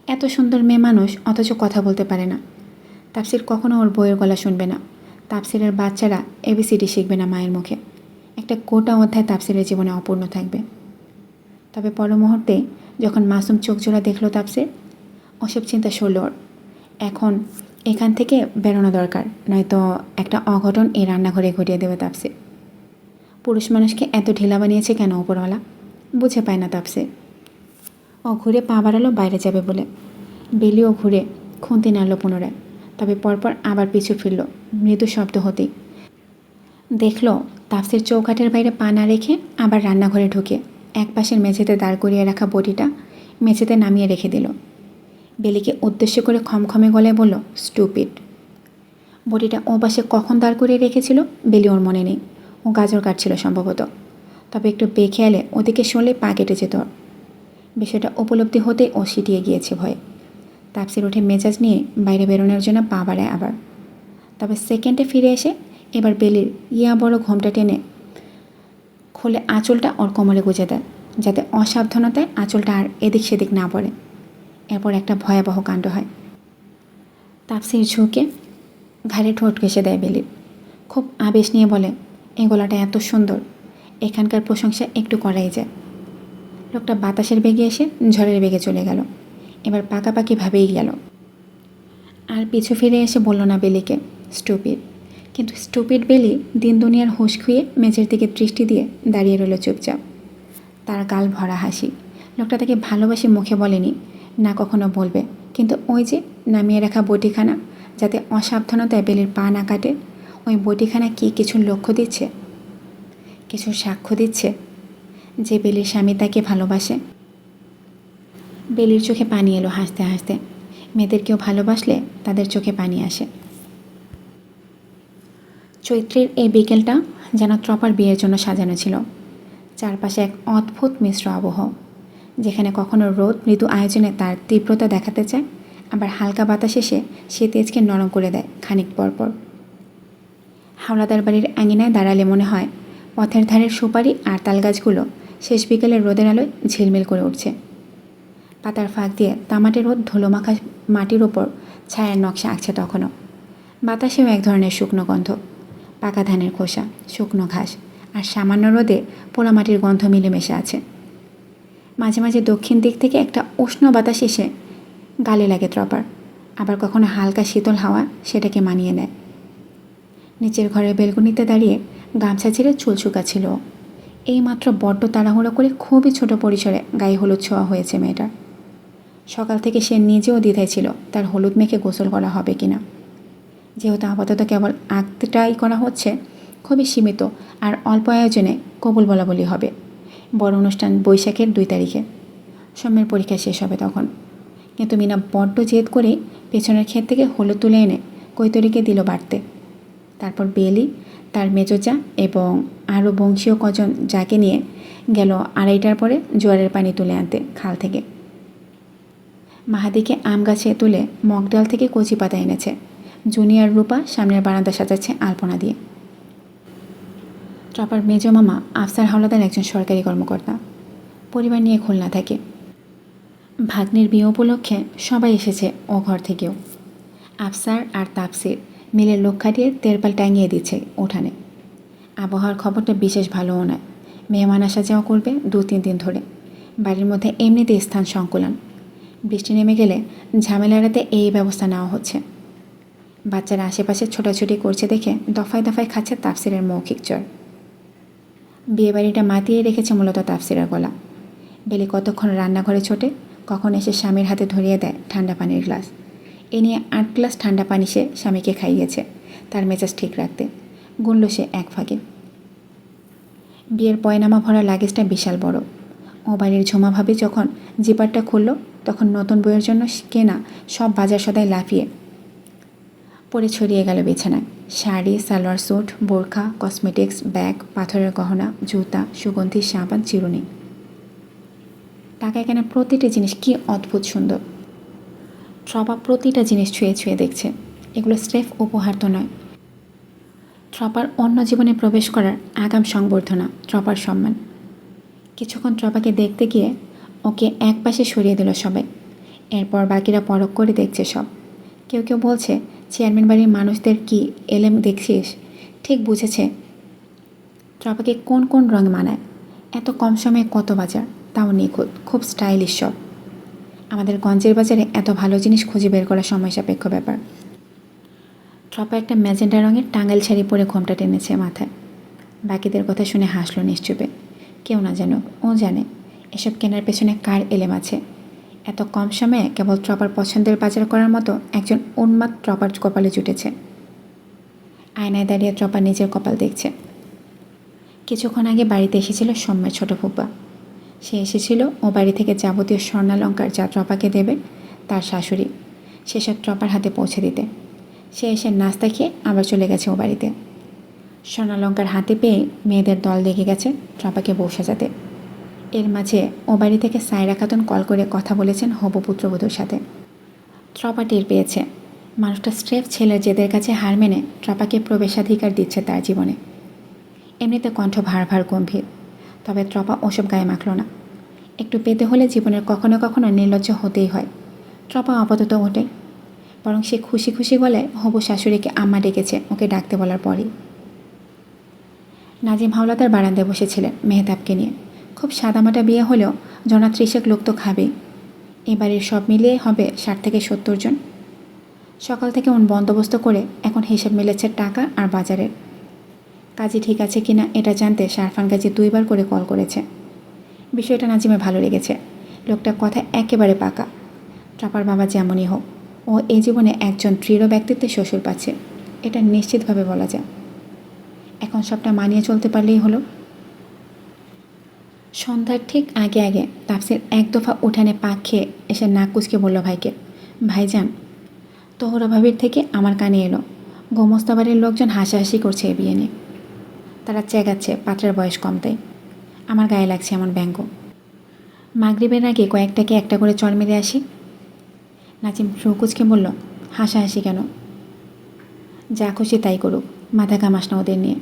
এত সুন্দর মেয়ে মানুষ অথচ কথা বলতে পারে না। তাফসির কখনো ওর বইয়ের গলা শুনবে না। তাফসিরের বাচ্চারা এবিসিডি শিখবে না মায়ের মুখে। একটা গোটা অধ্যায় তাফসিরের জীবনে অপূর্ণ থাকবে। তবে পর মুহূর্তে যখন মাসুম চোখ জোড়া দেখল তাফসির, ওসব চিন্তা সরল ওর। এখন এখান থেকে বেরোনো দরকার, নয়তো একটা অঘটন এই রান্নাঘরে ঘটিয়ে দেবে তাফসির। পুরুষ মানুষকে এত ঢিলা বানিয়েছে কেন ওপরওয়ালা, বুঝে পায় না তাফসির। ও ঘুরে পা বাড়ালো বাইরে যাবে বলে। বেলিও ঘুরে খুন্তি নাড়ল পুনরায়, তবে পরপর আবার পিছু ফিরল মৃদু শব্দ হতেই। দেখল তাফসির চৌকাঠের বাইরে পা না রেখে আবার রান্নাঘরে ঢুকে এক পাশের মেঝেতে দাঁড় করিয়ে রাখা বটিটা মেঝেতে নামিয়ে রেখে দিল। বেলিকে উদ্দেশ্য করে খমখমে গলায় বলল, স্টুপিড। বটিটা ও পাশে কখন দাঁড় করিয়ে রেখেছিল বেলি ওর মনে নেই। ও গাজর কাটছিল সম্ভবত, তবে একটু বেখেয়ালে ওদিকে সরলে পা কেটে যেত। বিষয়টা উপলব্ধি হতে ও সিটিয়ে গিয়েছে ভয়ে। তাফসির উঠে মেজাজ নিয়ে বাইরে বেরোনোর জন্য পা বাড়ায় আবার, তবে সেকেন্ডে ফিরে এসে এবার বেলির ইয়া বড় ঘোমটা টেনে খুলে আঁচলটা ওর কোমরে গুঁজে দেয়, যাতে অসাবধানতায় আঁচলটা আর এদিক সেদিক না পড়ে। এরপর একটা ভয়াবহ কাণ্ড হয়। তাফসির ঝুঁকে ঘাড়ে ঠোঁট ঘেঁষে দেয় বেলির। খুব আবেশ নিয়ে বলে, এই গলাটা এত সুন্দর, এখানকার প্রশংসা একটু করাই যায়। লোকটা বাতাসের বেগে এসে ঝড়ের বেগে চলে গেল। এবার পাকাপাকিভাবেই গেল। আর পিছু ফিরে এসে বলল না বেলিকে স্টুপিড। কিন্তু স্টুপিড বেলি দিন দুনিয়ার হুঁশ খুঁয়ে মেঝের দিকে দৃষ্টি দিয়ে দাঁড়িয়ে রইল চুপচাপ। তার গাল ভরা হাসি। লোকটা তাকে ভালোবাসে মুখে বলেনি, না কখনো বলবে, কিন্তু ওই যে নামিয়ে রাখা বটিখানা, যাতে অসাবধানতায় বেলির পা না কাটে, ওই বটিখানা কি কিছু লক্ষ্য দিচ্ছে, কিছু সাক্ষ্য দিচ্ছে যে বেলির স্বামী তাকে ভালোবাসে। বেলির চোখে পানি এলো হাসতে হাসতে। মেয়েদের কেউ ভালোবাসলে তাদের চোখে পানি আসে। চৈত্রের এই বিকেলটা যেন ত্রপার বিয়ের জন্য সাজানো ছিল। চারপাশে এক অদ্ভুত মিশ্র আবহ, যেখানে কখনো রোদ মৃদু আয়োজনে তার তীব্রতা দেখাতে চায়, আবার হালকা বাতাস এসে সে তেজকে নরম করে দেয় খানিক পরপর। হাওলাদার বাড়ির আঙিনায় দাঁড়ালে মনে হয় পথের ধারের সুপারি আর তালগাছগুলো শেষ বিকেলের রোদের আলোয় ঝিলমিল করে উঠছে। পাতার ফাঁক দিয়ে তামাটে রোদ ধুলোমাখা মাটির ওপর ছায়ার নকশা আঁকছে তখনও। বাতাসেও এক ধরনের শুকনো গন্ধ, পাকা ধানের খোসা, শুকনো ঘাস আর সামান্য রোদে পোড়ামাটির গন্ধ মিলেমিশে আছে। মাঝে মাঝে দক্ষিণ দিক থেকে একটা উষ্ণ বাতাস এসে গালে লাগে ত্রপার, আবার কখনো হালকা শীতল হাওয়া সেটাকে মানিয়ে নেয়। নিচের ঘরের বেলকনিতে দাঁড়িয়ে গামছা ছেড়ে চুল শুকাচ্ছিল। এইমাত্র বড্ড তাড়াহুড়ো করে খুবই ছোট পরিসরে গায়ে হলুদ ছোঁয়া হয়েছে মেয়েটার। সকাল থেকে সে নিজেও দ্বিধায় ছিল তার হলুদ মেখে গোসল করা হবে কিনা। যেহেতু আপাতত কেবল আঁকতেটাই করা হচ্ছে, খুবই সীমিত আর অল্প আয়োজনে কবুল বলা বলি হবে। বড় অনুষ্ঠান বৈশাখের 2 তারিখে। সৌম্যের পরীক্ষা শেষ হবে তখন। কিন্তু মিনা বড্ড জেদ করে পেছনের ক্ষেত থেকে হলুদ তুলে এনে কৈতরীকে দিল বাড়তে। তারপর বেলি, তার মেজোজা এবং আরও বংশীয় কজন যাকে নিয়ে গেল 2:30টার পরে জোয়ারের পানি তুলে আনতে খাল থেকে। মাহাদিকে আম গাছে তুলে মগডাল থেকে কচি পাতা এনেছে। জুনিয়র রূপা সামনের বারান্দা সাজাচ্ছে আলপনা দিয়ে। ত্রপার মেজ মামা আফসার হাওলাদার একজন সরকারি কর্মকর্তা, পরিবার নিয়ে খুলনা থাকে। ভাগ্নের বিয়ে উপলক্ষে সবাই এসেছে ও ঘর থেকেও। আফসার আর তাফসির মিলে লোক খাটিয়ে তেরপাল টাঙিয়ে দিচ্ছে উঠানে। আবহাওয়ার খবরটা বিশেষ ভালোও নয়। মেহমান আসা যাওয়া করবে 2-3 দিন ধরে। বাড়ির মধ্যে এমনিতে স্থান সংকুলন। বৃষ্টি নেমে গেলে ঝামেলা এড়াতে এই ব্যবস্থা নেওয়া হচ্ছে। বাচ্চারা আশেপাশে ছোটাছুটি করছে দেখে দফায় দফায় খাচ্ছে তাফসিরের মৌখিক চর। বিয়েবাড়িটা মাতিয়ে রেখেছে মূলত তাফসিরের গলা। বেলি কতক্ষণ রান্নাঘরে ছোটে, কখন এসে স্বামীর হাতে ধরিয়ে দেয় ঠান্ডা পানির গ্লাস। এ নিয়ে 8 গ্লাস ঠান্ডা পানি সে স্বামীকে খাইয়েছে তার মেজাজ ঠিক রাখতে। গুনল সে এক ফাঁকে। বিয়ের পয়নামা ভরা লাগেজটা বিশাল বড়। ও বাড়ির ঝুমা ভাবি যখন জিপারটা খুলল, তখন নতুন বইয়ের জন্য কেনা সব বাজার সদাই লাফিয়ে পরে ছড়িয়ে গেল বিছানায়। শাড়ি, সালোয়ার স্যুট, বোরখা, কসমেটিক্স, ব্যাগ, পাথরের গহনা, জুতা, সুগন্ধি, সাবান, চিরুনি। টাকায় কেনা প্রতিটি জিনিস কি অদ্ভুত সুন্দর। ত্রপা প্রতিটা জিনিস ছুঁয়ে ছুঁয়ে দেখছে। এগুলো স্রেফ উপহার তো নয়, ট্রপার অন্য জীবনে প্রবেশ করার আগাম সংবর্ধনা, ট্রপার সম্মান। কিছুক্ষণ ট্রপাকে দেখতে গিয়ে ওকে এক পাশে সরিয়ে দিল সবাই। এরপর বাকিরা পরখ করে দেখছে সব। কেউ কেউ বলছে, চেয়ারম্যান বাড়ির মানুষদের কি এলেম দেখছিস? ঠিক বুঝেছে ট্রপাকে কোন কোন রঙ মানায়। এত কম সময়ে কত বাজার, তাও নিখুঁত, খুব স্টাইলিশ সব। আমাদের গঞ্জের বাজারে এত ভালো জিনিস খুঁজে বের করা সময় সাপেক্ষ ব্যাপার। ট্রপা একটা ম্যাজেন্টা রঙের টাঙ্গাইল শাড়ি পরে ঘোমটা টেনেছে মাথায়। বাকিদের কথা শুনে হাসলো নিশ্চুপে। কেউ না জানুক, ও জানে এসব কেনার পেছনে কার এলেম আছে। এত কম সময়ে কেবল ট্রপার পছন্দের বাজার করার মতো একজন উন্মাদ ট্রপার কপালে জুটেছে। আয়নায় দাঁড়িয়ে ট্রপা নিজের কপাল দেখছে। কিছুক্ষণ আগে বাড়িতে এসেছিল সৌম্যের ছোট ফুপা। সে এসেছিল ও বাড়ি থেকে যাবতীয় স্বর্ণালঙ্কার যা ট্রপাকে দেবে তার শাশুড়ি, সেসব ট্রপার হাতে পৌঁছে দিতে। সে এসে নাস্তা খেয়ে আবার চলে গেছে ও বাড়িতে। স্বর্ণালঙ্কার হাতে পেয়ে মেয়েদের দল লেগে গেছে ট্রপাকে বউ সাজাতে। এর মাঝে ও বাড়ি থেকে সায়রা খাতুন কল করে কথা বলেছেন হবু পুত্রবধূর সাথে। ট্রপা টের পেয়েছে মানুষটা স্রেফ ছেলের জেদের কাছে হার মেনে ট্রপাকে প্রবেশাধিকার দিচ্ছে তার জীবনে। এমনিতে কণ্ঠ ভার ভার গম্ভীর, তবে ট্রপা ওসব গায়ে মাখল না। একটু পেতে হলে জীবনের কখনো কখনো নির্লজ্জ হতেই হয়। ট্রপা আপাতত ওঠে, বরং সে খুশি খুশি বলে হবু শাশুড়িকে আম্মা ডেকেছে ওকে ডাকতে বলার পরই। নাজিম হাওলাদার বারান্দায় বসেছিলেন মেহতাবকে নিয়ে। খুব সাদামাটা বিয়ে হলেও জনা 30 লোক তো খাবেই। এবারের সব মিলিয়ে হবে 60 থেকে 70 জন। সকাল থেকে বন্দোবস্ত করে এখন হিসেব মিলেছে টাকা আর বাজারের। কাজী ঠিক আছে কিনা এটা জানতে শারফান গাজী 2 বার করে কল করেছে। বিষয়টা নাজিমের ভালো লেগেছে। লোকটার কথা একেবারে পাকা। ট্রপার বাবা যেমনই হোক, ও এই জীবনে একজন দৃঢ় ব্যক্তিত্বের শ্বশুর পাচ্ছে, এটা নিশ্চিতভাবে বলা যায়। এখন সবটা মানিয়ে চলতে পারলেই হলো। সন্ধ্যার ঠিক আগে আগে তাফসির এক দফা উঠানে পাক খেয়ে এসে নাক কুচকে বলল ভাইকে, ভাইজান, তোহরা ভাবির থেকে আমার কানে এলো গোমস্তা বাড়ির লোকজন হাসাহাসি করছে এ বিয়ে নিয়ে। তারা চেঁচাচ্ছে পাত্রের বয়স কম, তাই আমার গায়ে লাগছে এমন ব্যঙ্গ। মাগরিবের আগে কয়েকটাকে একটা করে চড় মেরে আসি। নাজিম কুচকে বলল, হাসাহাসি কেন? যা খুশি তাই করুক, মাথা কামাস না ওদের নিয়ে।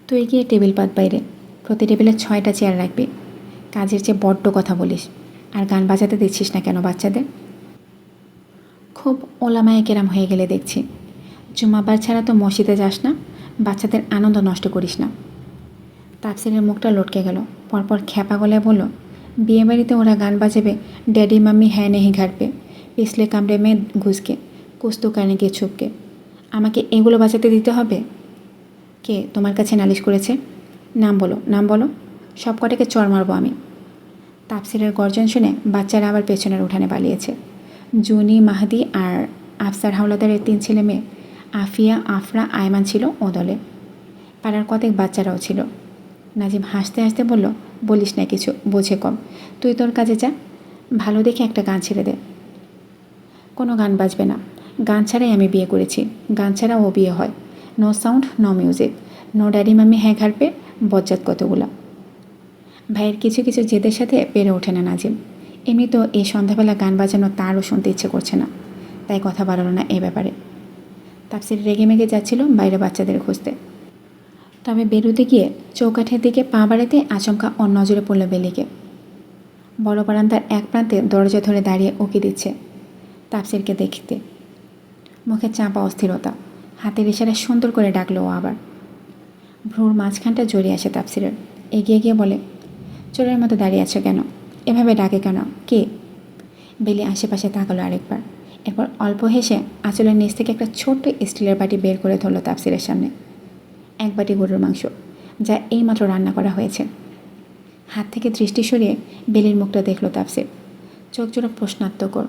তুই গিয়ে টেবিল পাত বাইরে, প্রতি টেবিলে 6টা চেয়ার রাখবি। কাজের চেয়ে বড্ড কথা বলিস। আর গান বাজাতে দিচ্ছিস না কেন বাচ্চাদের? খুব ওলামায়ে কেরাম হয়ে গেলে দেখছি। জুমাবার ছাড়া তো মসজিদে যাস না, বাচ্চাদের আনন্দ নষ্ট করিস না। তাফসিরের মুখটা লটকে গেল। পরপর খ্যাপা গলায় বলল, বিয়েবাড়িতে ওরা গান বাজাবে, ড্যাডি মাম্মি হ্যাঁ নেহি ঘাট পে, পিছলে কামড়ে মেয়ে ঘুসকে, কুস্তু কানে গিয়ে ছুপকে। আমাকে এগুলো বাজাতে দিতে হবে? কে তোমার কাছে নালিশ করেছে? নাম বলো, নাম বলো, সব কটাকে চড় মারবো আমি। তাফসিরের গর্জন শুনে বাচ্চারা আবার পেছনের উঠানে পালিয়েছে। জুনি, মাহদি আর আফসার হাওলাদারের 3 ছেলে মেয়ে আফিয়া, আফরা, আয়মান ছিল ও দলে। পাড়ার কতক বাচ্চারাও ছিল। নাজিম হাসতে হাসতে বলল, বলিস না কিছু, বোঝে কম। তুই তোর কাজে যা, ভালো দেখে একটা গান ছেড়ে দে। কোনো গান বাজবে না, গান ছাড়াই আমি বিয়ে করেছি, গান ছাড়া ও বিয়ে হয়। No sound, no music, no daddy mummy হ্যাঁ ঘাটবে, বজ্জাত কতগুলা। ভাইয়ের কিছু কিছু জেদের সাথে পেরে ওঠে না নাজিম। এমনি তো এই সন্ধ্যাবেলা গান বাজানো তারও শুনতে ইচ্ছে করছে না, তাই কথা বাড়ালো না এ ব্যাপারে। তাফসির রেগে মেগে যাচ্ছিল বাইরে বাচ্চাদের খুঁজতে। তবে বেরোতে গিয়ে চৌকাঠের দিকে পা বাড়াতে আচমকা ওর নজরে পড়ল বেলিকে। বড় বারান্দার এক প্রান্তে দরজা ধরে দাঁড়িয়ে উকি দিচ্ছে তাফসিরকে দেখতে। মুখে চাপা অস্থিরতা, হাতের ইশারায় সুন্দর করে ডাকলো ও আবার। ভ্রুর মাঝখানটা জড়িয়ে আসে তাফসিরের। এগিয়ে গিয়ে বলে, চোরের মতো দাঁড়িয়ে আছো কেন? এভাবে ডাকে কেন? কে? বেলি আশেপাশে তাকালো আরেকবার। এরপর অল্প হেসে আঁচলের নিচ থেকে একটা ছোট্ট স্টিলের বাটি বের করে ধরল তাফসিরের সামনে। 1 বাটি গরুর মাংস, যা এইমাত্র রান্না করা হয়েছে। হাত থেকে দৃষ্টি সরিয়ে বেলির মুখটা দেখল তাফসির। চোখ জোড়া প্রশ্নাত্মকর।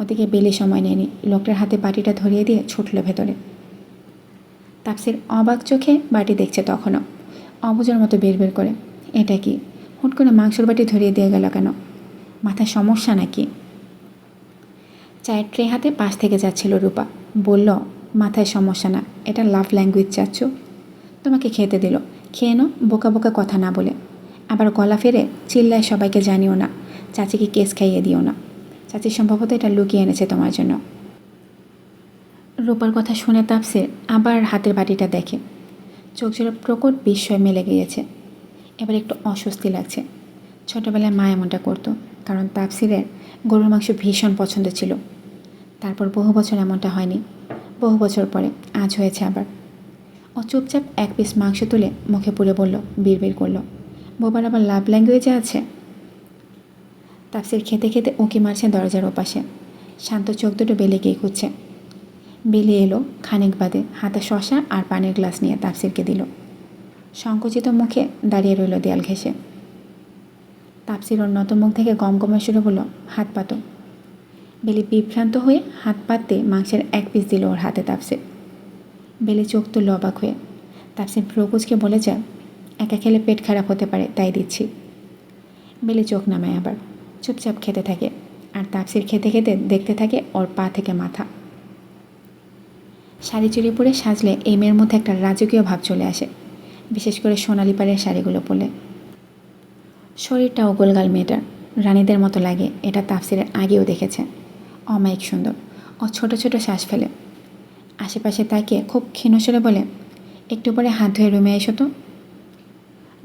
ওদিকে বেলি সময় নেয়নি, লোকটার হাতে বাটিটা ধরিয়ে দিয়ে ছুটল ভেতরে। তাফসির অবাক চোখে বাটি দেখছে তখনও। অবুঝের মতো বের করে, এটা কি? হুট করে মাংসের বাটি ধরিয়ে দিয়ে গেল কেন? মাথায় সমস্যা নাকি? চায়ের ট্রে হাতে পাশ থেকে যাচ্ছিল রূপা। বলল, মাথায় সমস্যা না, এটা লাভ ল্যাঙ্গুয়েজ চাচ্ছু। তোমাকে খেতে দিল, খেয়ে নো, বোকা বোকা কথা না বলে। আবার গলা ফেরে চিল্লায় সবাইকে জানিও না, চাচিকে কেস খাইয়ে দিও না। চাচি সম্ভবত এটা লুকিয়ে এনেছে তোমার জন্য। রূপার কথা শুনে তাপসির আবার হাতের বাটিটা দেখে। চোখ জোড়া প্রকট বিস্ময় মেলে গিয়েছে। এবার একটু অস্বস্তি লাগছে। ছোটোবেলায় মা এমনটা করতো, কারণ তাপসিরের গরুর মাংস ভীষণ পছন্দ ছিল। তারপর বহু বছর এমনটা হয়নি, বহু বছর পরে আজ হয়েছে আবার। ও চুপচাপ এক পিস মাংস তুলে মুখে পুরে বলল, বিড়বিড় করলো, বোবার আবার লাভ ল্যাঙ্গুয়েজে আছে। তাপসির খেতে খেতে উঁকি মারছে দরজার ওপাশে। শান্ত চোখ দুটো বেলিকেই খুঁজছে। বেলি এলো খানিক বাদে, হাতে শশা আর পানির গ্লাস নিয়ে তাপসিরকে দিল। সংকুচিত মুখে দাঁড়িয়ে রইল দেয়াল ঘেঁষে। তাপসির ওর নত মুখ থেকে গমগমে শুরু হলো, হাত পাতো। বেলি বিভ্রান্ত হয়ে হাত পাততে মাংসের এক পিস দিল ওর হাতে তাপসির। বেলি চোখ তুলল অবাক হয়ে। তাপসির প্রকুচকে বলে যায়, একা খেলে পেট খারাপ হতে পারে, তাই দিচ্ছি। বেলি চোখ নামায় আবার, চুপচাপ খেতে থাকে। আর তাপসির খেতে খেতে দেখতে থাকে ওর পা থেকে মাথা। শাড়ি চুড়ি পরে সাজলে এই মেয়ের মধ্যে একটা রাজকীয় ভাব চলে আসে, বিশেষ করে সোনালি পাড়ের শাড়িগুলো পরলে। শরীরটাও গোলগাল মেয়েটার, রানীদের মতো লাগে, এটা তাপসিরের আগেও দেখেছে। অমায়িক সুন্দর। ও ছোট ছোট শ্বাস ফেলে। আশেপাশে তাকিয়ে খুব ক্ষীণস্বরে বলে, একটু পরে হাত ধুয়ে রুমে এসো তো।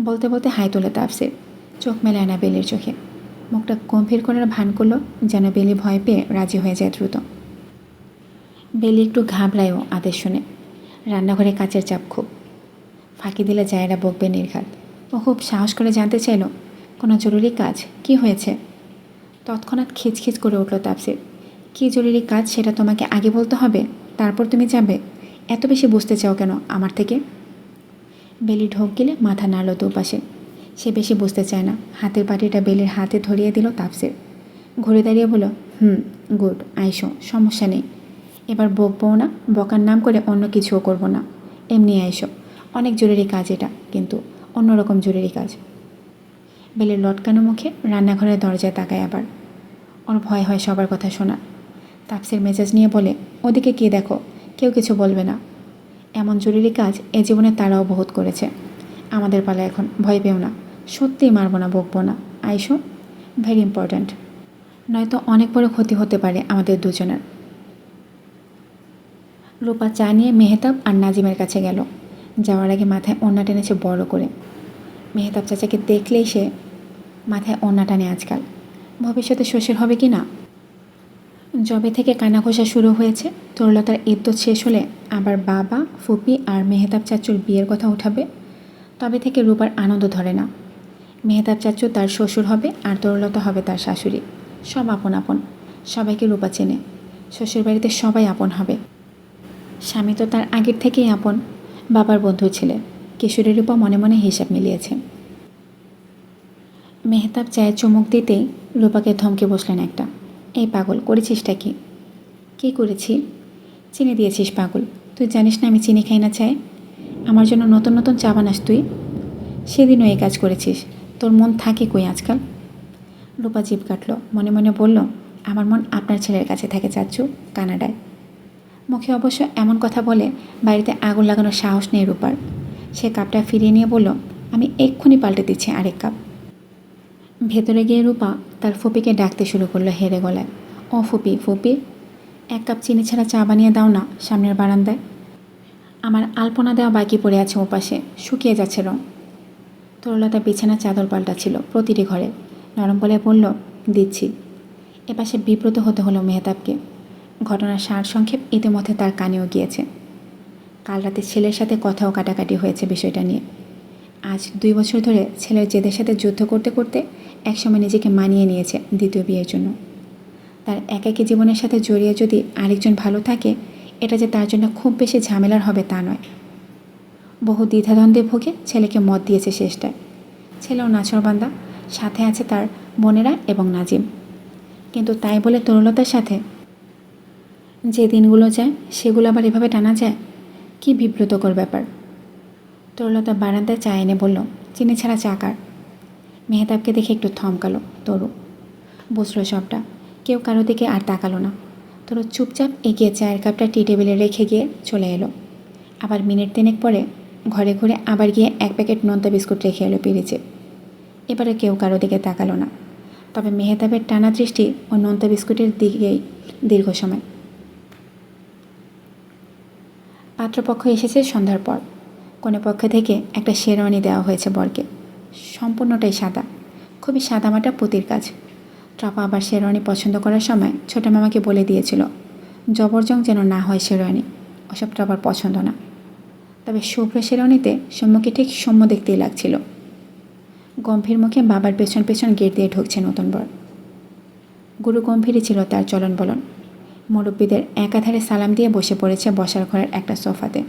বলতে বলতে হাই তোলে তাপসির। চোখ মেলায় না বেলির চোখে। মুখটা গম্ভীর করার ভান করলো, যেন বেলি ভয় পেয়ে রাজি হয়ে যায় দ্রুত। বেলি একটু ঘাবড়ায়ও আদেশ শুনে। রান্নাঘরে কাচের চাপ খুব। ফাঁকি দিলে জায়েরা বকবে নির্ঘাত। ও খুব সাহস করে জানতে চাইল, কোনো জরুরি কাজ? কি হয়েছে? তৎক্ষণাৎ খিচখিচ করে উঠল তাপসির। কী জরুরি কাজ সেটা তোমাকে আগে বলতে হবে, তারপর তুমি যাবে? এত বেশি বুঝতে চাও কেন আমার থেকে? বেলি ঢোক গেলে মাথা নাড়ল দুপাশে। সে বেশি বুঝতে চায় না। হাতের বাটিটা বেলির হাতে ধরিয়ে দিল তাপসির। ঘুরে দাঁড়িয়ে বলল, গুড, আইসো, সমস্যা নেই। এবার বকবও না, বকার নাম করে অন্য কিছুও করব না। এমনি আইসো, অনেক জরুরি কাজ এটা, কিন্তু অন্যরকম জরুরি কাজ। বেলির লটকানো মুখে রান্নাঘরের দরজায় তাকায় আবার। ওর ভয় হয় সবার কথা শোনা। তাপসির মেজাজ নিয়ে বলে, ওদিকে কি দেখো, কেউ কিছু বলবে না। এমন জরুরি কাজ এ জীবনে তারাও বহুত করেছে। আমাদের পালা এখন, ভয় পেও না। সত্যিই মারবো না, বকবো না। আইসো, ভেরি ইম্পর্ট্যান্ট। নয়তো অনেক বড় ক্ষতি হতে পারে আমাদের দুজনের। রূপা চা নিয়ে মেহতাব আর নাজিমের কাছে গেল। যাওয়ার আগে মাথায় ওড়না টেনেছে বড় করে। মেহতাব চাচাকে দেখলেই সে মাথায় ওড়না টানে আজকাল। ভবিষ্যতে শ্বশুর হবে কি না? জবে থেকে কানাঘোষা শুরু হয়েছে, তরুলতার ইদ্যত শেষ হলে আবার বাবা, ফুপি আর মেহতাব চাচুর বিয়ের কথা উঠাবে। তবে থেকে রূপার আনন্দ ধরে না। মেহতাব চাচু তার শ্বশুর হবে আর তরুলতা হবে তার শাশুড়ি। সব আপন আপন, সবাইকে রূপা চেনে। শ্বশুরবাড়িতে সবাই আপন হবে। স্বামী তো তার আগের থেকেই আপন, বাবার বন্ধুর ছেলে। কিশোরী রূপা মনে মনে হিসাব মিলিয়েছে। মেহতাব চায়ে চুমুক দিতেই রূপাকে ধমকে বসলেন একটা, এই পাগল, করেছিসটা কি? কী করেছি? চিনি দিয়েছিস পাগল। তুই জানিস না আমি চিনি খাই না চায়ে? আমার জন্য নতুন নতুন চা বানাস তুই। সেদিনও এই কাজ করেছিস। তোর মন থাকে কই আজকাল? রূপা জিভ কাটল, মনে মনে বলল, আমার মন আপনার ছেলের কাছে থাকে চাচ্চু, কানাডায়। মুখে অবশ্য এমন কথা বলে বাড়িতে আগুন লাগানোর সাহস নেই রূপার। সে কাপটা ফিরিয়ে নিয়ে বলল, আমি এক্ষুনি পাল্টে দিচ্ছি আরেক কাপ। ভেতরে গিয়ে রূপা তার ফুপিকে ডাকতে শুরু করলো হেরে গলায়, ও ফুপি, ফুপি, এক কাপ চিনি ছাড়া চা বানিয়ে দাও না সামনের বারান্দায়। আমার আলপনা দেওয়া বাকি পড়ে আছে ওপাশে, শুকিয়ে যাচ্ছে রং। তরুলতা বিছানা চাদর পাল্টাচ্ছিল প্রতিটি ঘরে। নরম গলায় বলল, দিচ্ছি। এপাশে বিব্রত হতে হলো মেহতাবকে। ঘটনার সারসংক্ষেপ ইতিমধ্যে তার কানেও গিয়েছে। কাল রাতে ছেলের সাথে কথাও কাটাকাটি হয়েছে বিষয়টা নিয়ে। আজ 2 বছর ধরে ছেলের জেদের সাথে যুদ্ধ করতে করতে একসময় নিজেকে মানিয়ে নিয়েছে দ্বিতীয় বিয়ের জন্য। তার একাকী জীবনের সাথে জড়িয়ে যদি আরেকজন ভালো থাকে, এটা যে তার জন্য খুব বেশি ঝামেলার হবে তা নয়। বহু দ্বিধাদ্বন্দ্বে ভুগে ছেলেকে মত দিয়েছে শেষটায়। ছেলেও নাছরবান্দা, সাথে আছে তার বোনেরা এবং নাজিম। কিন্তু তাই বলে তরুলতার সাথে যে দিনগুলো যায় সেগুলো আবার এভাবে টানা যায়? কি বিব্রতকর ব্যাপার। তরুলতা বারান্দায় চা এনে বলল, চিনি ছাড়া চা কার? মেহতাবকে দেখে একটু থমকালো তরু। বুঝলো সবটা। কেউ কারো দিকে আর তাকালো না। তরু চুপচাপ এগিয়ে চায়ের কাপটা টি টেবিলে রেখে গিয়ে চলে এলো। আবার মিনিট 3 পরে ঘরে ঘুরে আবার গিয়ে 1 প্যাকেট নোনতা বিস্কুট রেখে এলো পিরিচে। এবারে কেউ কারো দিকে তাকালো না। তবে মেহতাবের টানা দৃষ্টি ও নোনতা বিস্কুটের দিকেই দীর্ঘ সময়। পাত্রপক্ষ এসেছে সন্ধ্যার পর। কনেপক্ষ থেকে একটা শেরওয়ানি দেওয়া হয়েছে বরকে, সম্পূর্ণটাই সাদা, খুবই সাদামাটা পুঁতির কাজ। ট্রপা আবার শেরওয়ানি পছন্দ করার সময় ছোটো মামাকে বলে দিয়েছিল জবরজং যেন না হয় শেরওয়ানি, ওসব ট্রপার পছন্দ না। তবে শুভ্র শেরওয়ানিতে সম্মুখে ঠিক সৌম্য দেখতেই লাগছিল। গম্ভীর মুখে বাবার পেছন পেছন গেট দিয়ে ঢুকছে নতুন বর। গুরু গম্ভীরই ছিল তার চলন বলন। মুরব্বীদের একাধারে সালাম দিয়ে বসে পড়েছে বসার ঘরের একটা সোফাতে।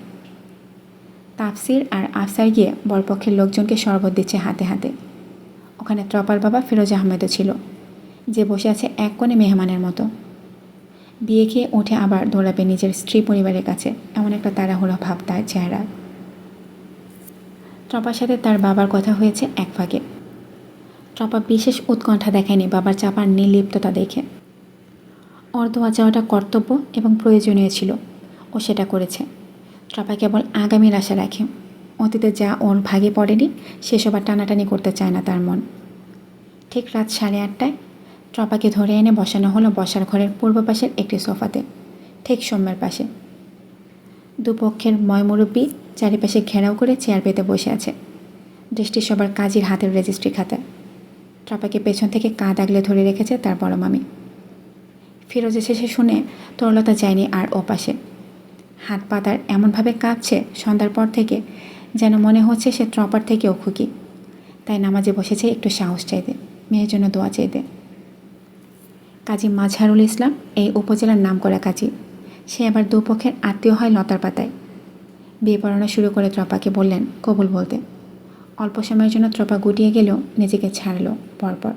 তাফসির আর আফসার গিয়ে বরপক্ষের লোকজনকে শরবত দিচ্ছে হাতে হাতে। ওখানে ট্রপার বাবা ফিরোজ আহমেদও ছিল, যে বসে আছে এক কোণে মেহমানের মতো। বিয়ে খেয়ে উঠে আবার দৌড়াবে নিজের স্ত্রী পরিবারের কাছে, এমন একটা তাড়াহুড়ো ভাব তার চেহারা। ট্রপার সাথে তার বাবার কথা হয়েছে এক ফাঁকে। ট্রপা বিশেষ উৎকণ্ঠা দেখায়নি বাবার চাপার নির্লিপ্ততা দেখে। ওর দোয়া চাওয়াটা কর্তব্য এবং প্রয়োজনীয় ছিল, ও সেটা করেছে। ট্রপা কেবল আগামীর আশা রাখে। অতীতে যা ওর ভাগে পড়েনি সেসব আর টানাটানি করতে চায় না তার মন। ঠিক রাত 8:30টায় ট্রপাকে ধরে এনে বসানো হলো বসার ঘরের পূর্ব পাশের একটি সোফাতে, ঠিক সৌম্যের পাশে। দুপক্ষের ময়মুরব্বী চারিপাশে ঘেরাও করে চেয়ার পেতে বসে আছে, দৃষ্টি সবার কাজীর হাতের রেজিস্ট্রি খাতায়। ট্রপাকে পেছন থেকে কাঁধ আগলে ধরে রেখেছে তার বড় মামি। ফিরোজ এসেছে শুনে তরলতা যায়নি আর ও পাশে। হাত পা তার এমনভাবে কাঁপছে সন্ধ্যার পর থেকে, যেন মনে হচ্ছে সে ট্রপার থেকেও খুকি। তাই নামাজে বসেছে একটু সাহস চাইতে, মেয়ের জন্য দোয়া চাইতে। কাজী মাজহারুল ইসলাম এই উপজেলার নামকরা কাজী। সে আবার দুপক্ষের আত্মীয় হয় লতার পাতায়। বিয়ে পড়ানো শুরু করে ট্রপাকে বললেন কবুল বলতে। অল্প সময়ের জন্য ট্রপা গুটিয়ে গেলেও নিজেকে ছাড়ল পরপর।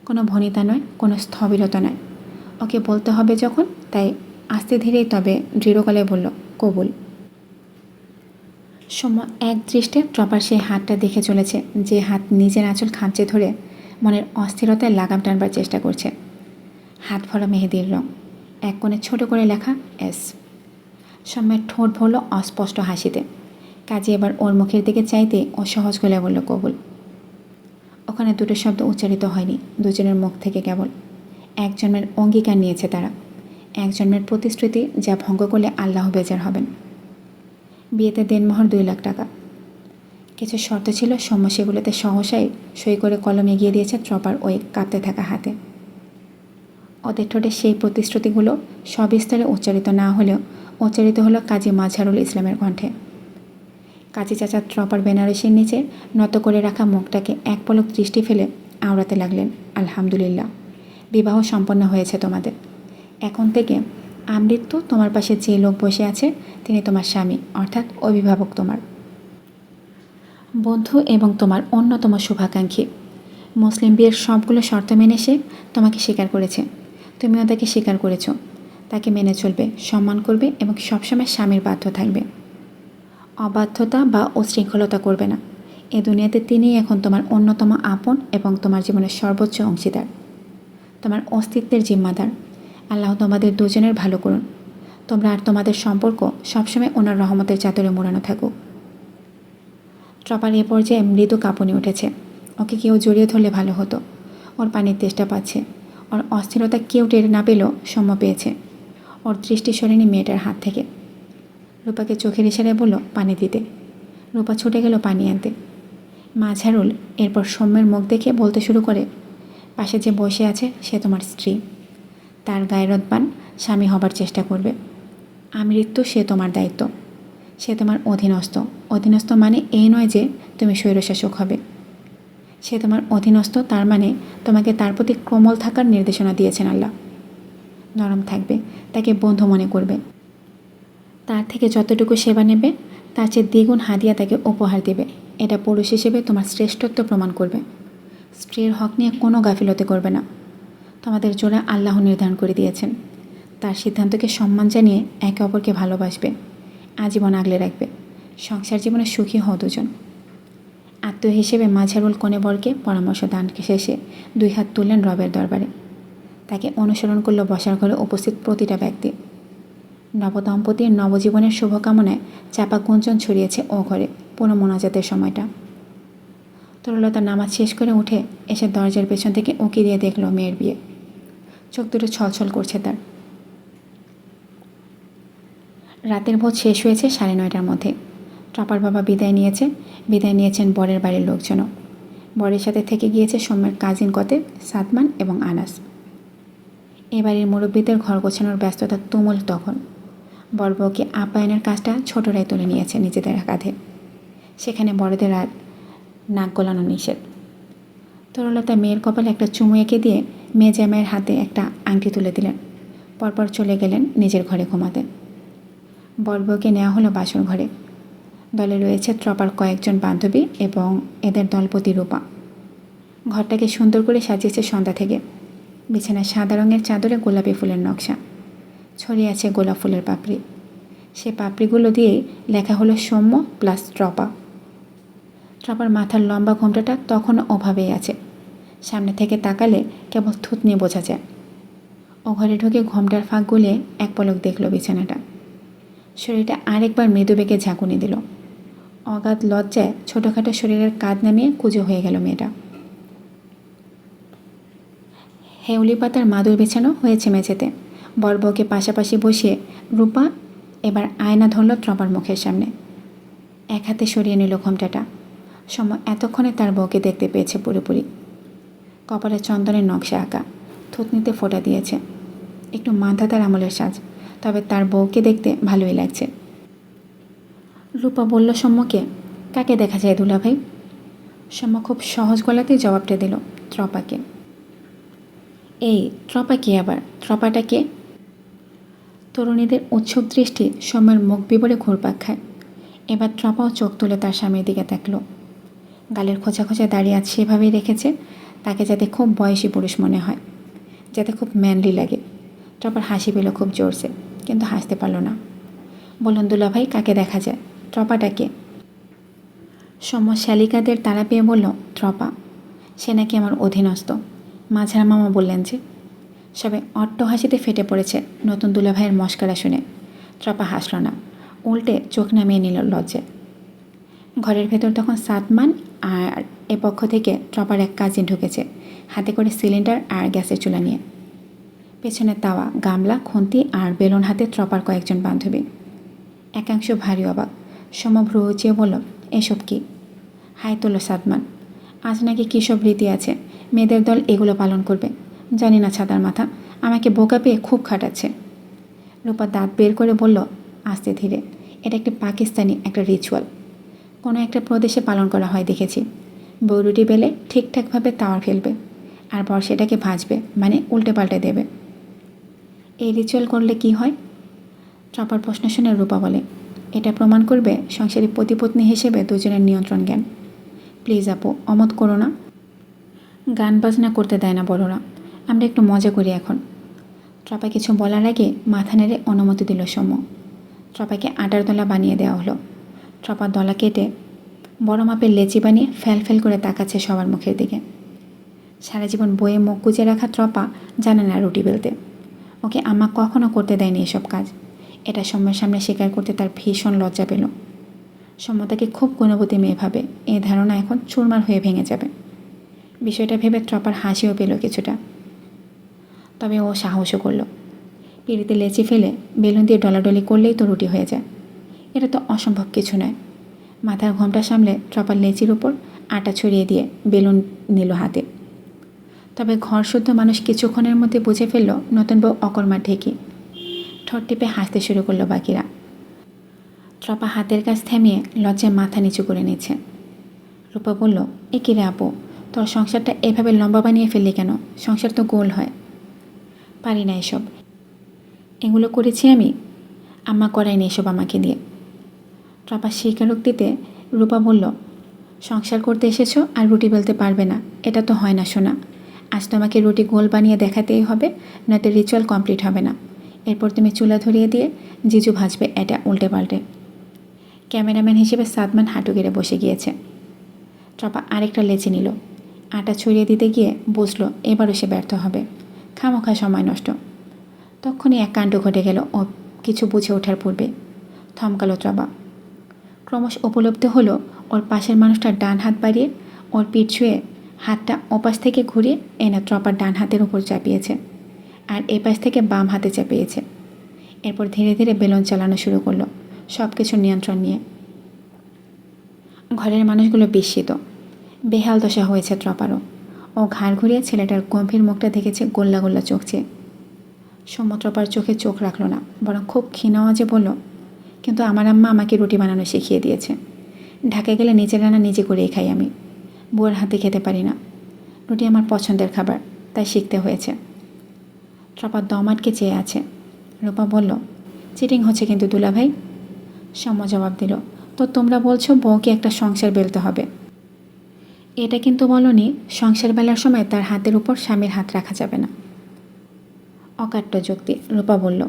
কোনো ভনিতা নয়, কোনো স্থবিরতা নয়। ওকে বলতে হবে যখন, তাই আস্তে ধীরেই তবে দৃঢ়গলায় বলল কবুল। সৌম্য এক দৃষ্টে ট্রপার সেই হাতটা দেখে চলেছে, যে হাত নিজের আঁচল খামচে ধরে মনের অস্থিরতায় লাগাম টানবার চেষ্টা করছে। হাত ভরা মেহেদির রং, এক কোণে ছোট করে লেখা এস। সৌম্যের ঠোঁট ভরল অস্পষ্ট হাসিতে। কাজে এবার ওর মুখের দিকে চাইতে ও সহজ গলায় বলল কবুল। ওখানে দুটো শব্দ উচ্চারিত হয়নি, দুজনের মুখ থেকে কেবল। এক জন্মের অঙ্গীকার নিয়েছে তারা, এক জন্মের প্রতিশ্রুতি, যা ভঙ্গ করলে আল্লাহ বেজার হবেন। বিয়েতে দেনমোহর 2 লাখ টাকা। কিছু শর্ত ছিল, সৌম্য সেগুলোতে সহসাই সই করে কলম এগিয়ে দিয়েছে ট্রপার ওই কাঁপতে থাকা হাতে। ওদের ঠোঁটে সেই প্রতিশ্রুতিগুলো সবিস্তারে উচ্চারিত না হলেও উচ্চারিত হলো কাজী মাজহারুল ইসলামের কণ্ঠে। কাজী চাচা ট্রপার বেনারসির নিচে নত করে রাখা মুখটাকে এক পলক দৃষ্টি ফেলে আওড়াতে লাগলেন আলহামদুলিল্লাহ, বিবাহ সম্পন্ন হয়েছে তোমাদের। এখন থেকে আমৃত্যু তোমার পাশে যে লোক বসে আছে তিনি তোমার স্বামী, অর্থাৎ অভিভাবক, তোমার বন্ধু এবং তোমার অন্যতম শুভাকাঙ্ক্ষী। মুসলিম বিয়ের সবগুলো শর্ত মেনে সে তোমাকে স্বীকার করেছে, তুমিও তাকে স্বীকার করেছ। তাকে মেনে চলবে, সম্মান করবে এবং সবসময় স্বামীর বাধ্য থাকবে। অবাধ্যতা বা উচ্ছৃঙ্খলতা করবে না। এ দুনিয়াতে তিনিই এখন তোমার অন্যতম আপন এবং তোমার জীবনের সর্বোচ্চ অংশীদার, তোমার অস্তিত্বের জিম্মাদার। আল্লাহ তোমাদের দুজনের ভালো করুন। তোমরা আর তোমাদের সম্পর্ক সবসময় ওনার রহমতের চাদরে মোড়ানো থাকুক। ট্রপার এ পর্যায়ে মৃদু কাঁপুনি উঠেছে। ওকে কেউ জড়িয়ে ধরলে ভালো হতো। ওর পানির তেষ্টা পাচ্ছে। ওর অস্থিরতা কেউ টের না পেলেও সৌম্য পেয়েছে। ওর দৃষ্টি সরেনি মেয়েটার হাত থেকে। রূপাকে চোখের ইশারায় বলল পানি দিতে। রূপা ছুটে গেল পানি আনতে। মাজহারুল এরপর সৌম্যের মুখ দেখে বলতে শুরু করে, পাশে যে বসে আছে সে তোমার স্ত্রী, তার গায়রতবান স্বামী হবার চেষ্টা করবে। আমৃত্যু সে তোমার দায়িত্ব, সে তোমার অধীনস্থ। অধীনস্থ মানে এই নয় যে তুমি স্বৈরশাসক হবে। সে তোমার অধীনস্থ, তার মানে তোমাকে তার প্রতি কোমল থাকার নির্দেশনা দিয়েছেন আল্লাহ। নরম থাকবে, তাকে বন্ধু মনে করবে। তার থেকে যতটুকু সেবা নেবে তার চেয়ে দ্বিগুণ হাদিয়া তাকে উপহার দেবে। এটা পুরুষ হিসেবে তোমার শ্রেষ্ঠত্ব প্রমাণ করবে। স্ত্রীর হক নিয়ে কোনো গাফিলতি করবে না। তোমাদের জোড়া আল্লাহ নির্ধারণ করে দিয়েছেন। তার সিদ্ধান্তকে সম্মান জানিয়ে একে অপরকে ভালোবাসবে, আজীবন আগলে রাখবে। সংসার জীবনে সুখী হও দুজন। আত্মীয় হিসেবে মাজহারুল কনেবরকে পরামর্শ দান শেষে 2 হাত তুললেন রবের দরবারে। তাকে অনুসরণ করল বসার ঘরে উপস্থিত প্রতিটা ব্যক্তি। নবদম্পতির নবজীবনের শুভকামনায় চাপা গুঞ্জন ছড়িয়েছে ও ঘরে পুরো মোনাজাতের সময়টা। তরুলতা নামাজ শেষ করে উঠে এসে দরজার পেছন থেকে উঁকি দিয়ে দেখল মেয়ের বিয়ে। চোখ দুটো ছলছল করছে তার। রাতের ভোজ শেষ হয়েছে 9:30টার মধ্যে। ট্রপার বাবা বিদায় নিয়েছেন বরের বাড়ির লোকজনও। বরের সাথে থেকে গিয়েছে সৌম্যের কাজিন কতে সাদমান এবং আনাস। এ বাড়ির মুরব্বীদের ঘর গোছানোর ব্যস্ততা তুমুল তখন। বর বউকে আপ্যায়নের কাজটা ছোটরাই তুলে নিয়েছে নিজেদের কাঁধে। সেখানে বড়দের আর নাক গলানো নিষেধ। তরুলতা মেয়ের কপালে একটা চুমু এঁকে দিয়ে মেয়ে জামাইয়ের হাতে একটা আংটি তুলে দিলেন। পরপর চলে গেলেন নিজের ঘরে ঘুমাতে। বর বউকে নেওয়া হলো বাসর ঘরে। দলে রয়েছে ট্রপার কয়েকজন বান্ধবী এবং এদের দলপতি রূপা। ঘরটাকে সুন্দর করে সাজিয়েছে সন্ধ্যা থেকে। বিছানায় সাদা রঙের চাদরে গোলাপি ফুলের নকশা, ছড়িয়ে আছে গোলাপ ফুলের পাপড়ি। সে পাপড়িগুলো দিয়েই লেখা হলো সৌম্য প্লাস ট্রপা। ট্রপার মাথার লম্বা ঘোমটাটা তখনও ওভাবেই আছে। সামনে থেকে তাকালে কেবল থুতনি বোঝা যায়। ও ঘরে ঢুকে ঘোমটার ফাঁক গুলিয়ে এক পলক দেখল বিছানাটা। শরীরটা আরেকবার মৃদু বেগে ঝাঁকুনি দিল। অগাধ লজ্জায় ছোটোখাটো শরীরের কাঁধ নামিয়ে কুঁজো হয়ে গেল মেয়েটা। হেউলি পাতার মাদুর বিছানো হয়েছে মেঝেতে। বর বউকে পাশাপাশি বসিয়ে রূপা এবার আয়না ধরল ট্রপার মুখের সামনে। এক হাতে সরিয়ে নিল ঘোমটাটা। সময় এতক্ষণে তার বউকে দেখতে পেয়েছে পুরোপুরি। কপালে চন্দনের নকশা আঁকা, থুতনিতে ফোঁটা দিয়েছে। একটু মান্ধাতার আমলের সাজ, তবে তার বউকে দেখতে ভালোই লাগছে। রূপা বলল সৌম্যকে, কাকে দেখা যায় দুলাভাই? সৌম্য খুব সহজ গলাতেই জবাবটা দিল, ট্রপাকে। এই ট্রপা কে আবার? ট্রপাটা কে? তরুণীদের উৎসুক দৃষ্টি সৌম্যের মুখ বিবরে ঘুরপাক খায়। এবার ট্রপাও চোখ তুলে তার স্বামীর দিকে তাকল। গালের খোঁচা খোঁচা দাঁড়িয়ে আছে সেভাবেই রেখেছে, তাকে যাতে খুব বয়সী পুরুষ মনে হয়, যাতে খুব ম্যানলি লাগে। ট্রপার হাসি পেল খুব জোরসে, কিন্তু হাসতে পারল না। বলুন দুলাভাই, কাকে দেখা যায়? ট্রপাটা কে? সৌম্য শালিকাদের তাড়া পেয়ে বলল, ট্রপা। সে নাকি আমার অধীনস্থ। মাঝারা মামা বললেন যে। সবে অট্ট হাসিতে ফেটে পড়েছে নতুন দুলাভাইয়ের মস্করা শুনে। ট্রপা হাসল না, উল্টে চোখ নামিয়ে নিল লজ্জায়। ঘরের ভেতর তখন সাদমান আর এ পক্ষ থেকে ট্রপার এক কাজিন ঢুকেছে, হাতে করে সিলিন্ডার আর গ্যাসের চুলা নিয়ে। পেছনে তাওয়া, গামলা, খুন্তি আর বেলুন হাতে ট্রপার কয়েকজন বান্ধবী। একাংশ ভারী অবাক। সমভ্রু উঁচিয়ে বলল, এসব কি? হাই তোলো সাদমান। আজ নাকি কী সব রীতি আছে, মেয়েদের দল এগুলো পালন করবে। জানি না ছাতার মাথা, আমাকে বোকা পেয়ে খুব খাটাচ্ছে। রূপা দাঁত বের করে বলল আস্তে ধীরে, এটা একটি পাকিস্তানি একটা রিচুয়াল। কোনো একটা প্রদেশে পালন করা হয় দেখেছি। বউ রুটি বেলে ঠিকঠাকভাবে তাওয়া ফেলবে, আর বর সেটাকে ভাজবে, মানে উল্টে পাল্টে দেবে। এই রিচুয়াল করলে কি হয়? ট্রপার প্রশ্ন শুনে রূপা বলে, এটা প্রমাণ করবে সংসারী পতিপত্নী হিসেবে দুজনের নিয়ন্ত্রণ জ্ঞান। প্লিজ আপু, অমত করো না। গান বাজনা করতে দেয় না বড়রা, আমরা একটু মজা করি এখন। ট্রপা কিছু বলার আগে মাথা নেড়ে অনুমতি দিল সৌম্য। ট্রপাকে আটার দলা বানিয়ে দেওয়া হলো। ট্রপা দলা কেটে বড় মাপের লেচি বানিয়ে ফ্যাল করে তাকাচ্ছে সবার মুখের দিকে। সারা জীবন বইয়ে মুখ গুজে রাখা ট্রপা জানে না রুটি বেলতে। ওকে আম্মা কখনো করতে দেয়নি এসব কাজ। এটা সৌম্যের সামনে স্বীকার করতে তার ভীষণ লজ্জা পেল। সৌম্য তাকে খুব গুণবতী মেয়ে ভাবে, এই ধারণা এখন চুরমার হয়ে ভেঙে যাবে। বিষয়টা ভেবে ট্রপার হাসিও পেল কিছুটা। তবে ও সাহসও করল। পিঁড়িতে লেচি ফেলে বেলুন দিয়ে ডলাডলি করলেই তো রুটি হয়ে যায়। এটা তো অসম্ভব কিছু নয়। মাথার ঘোমটা সামলে ট্রপার লেচির উপর আটা ছড়িয়ে দিয়ে বেলুন নিল হাতে। তবে ঘর শুদ্ধ মানুষ কিছুক্ষণের মধ্যে বুঝে ফেলল নতুন বউ অকর্মার ঢেকি। ঠোঁট টিপে হাসতে শুরু করলো বাকিরা। ট্রপা হাতের কাজ থামিয়ে লজ্জায় মাথা নিচু করে নিচ্ছে। রূপা বলল, এ কি রে আপু, তোর সংসারটা এভাবে লম্বা বানিয়ে ফেললি কেন? সংসার তো গোল হয়। পারি না এসব, এগুলো করেছি আমি, আম্মা করায়নি এসব আমাকে দিয়ে। ট্রপা স্বীকারোক্তিতে রূপা বলল, সংসার করতে এসেছো আর রুটি বেলতে পারবে না, এটা তো হয় না শোনা। আজ তোমাকে রুটি গোল বানিয়ে দেখাতেই হবে, নয়তো রিচুয়াল কমপ্লিট হবে না। এরপর তুমি চুলা ধরিয়ে দিয়ে জিজু ভাজবে এটা উল্টে পাল্টে। ক্যামেরাম্যান হিসেবে সাদমান হাঁটু গেড়ে বসে গিয়েছে। ট্রপা আরেকটা লেচি নিল। আটা ছড়িয়ে দিতে গিয়ে বুঝলো এবারও সে ব্যর্থ হবে। খামোখা সময় নষ্ট। তখনই এক কাণ্ড ঘটে গেল ও কিছু বুঝে ওঠার পূর্বে। থমকালো ট্রপা। ক্রমশ উপলব্ধি হলো ওর পাশের মানুষটার ডান হাত বাড়িয়ে ওর পিঠ ছুঁয়ে হাতটা ওপাশ থেকে ঘুরিয়ে এনে ট্রপার ডান হাতের উপর চাপিয়েছে, আর এপাশ থেকে বাম হাতে চাপিয়েছে। এরপর ধীরে ধীরে বেলুন চালানো শুরু করলো, সব কিছুর নিয়ন্ত্রণ নিয়ে। ঘরের মানুষগুলো বিস্মিত, বেহাল দশা হয়েছে ত্রপারও। ও ঘাড় ঘুরিয়ে ছেলেটার গম্ভীর মুখটা দেখেছে গোল্লা গোল্লা চোখ চেয়ে। সৌম্য ত্রপার চোখে চোখ রাখলো না, বরং খুব ক্ষীণ আওয়াজে বলল, কিন্তু আমার আম্মা আমাকে রুটি বানানো শিখিয়ে দিয়েছে। ঢাকায় গেলে নিজের রান্না নিজে করেই খাই আমি, বউয়ের হাতে খেতে পারি না। রুটি আমার পছন্দের খাবার, তাই শিখতে হয়েছে। ত্রপা দম আটকে চেয়ে আছে। রূপা বলল, চিটিং হচ্ছে কিন্তু দুলাভাই। সৌম্য জবাব দিল, তো তোমরা বলছো বউকে একটা সংসার বেলতে হবে, এটা কিন্তু বলনি সংসার বেলার সময় তার হাতের উপর স্বামীর হাত রাখা যাবে না। অকাট্য যুক্তি। রূপা বলল,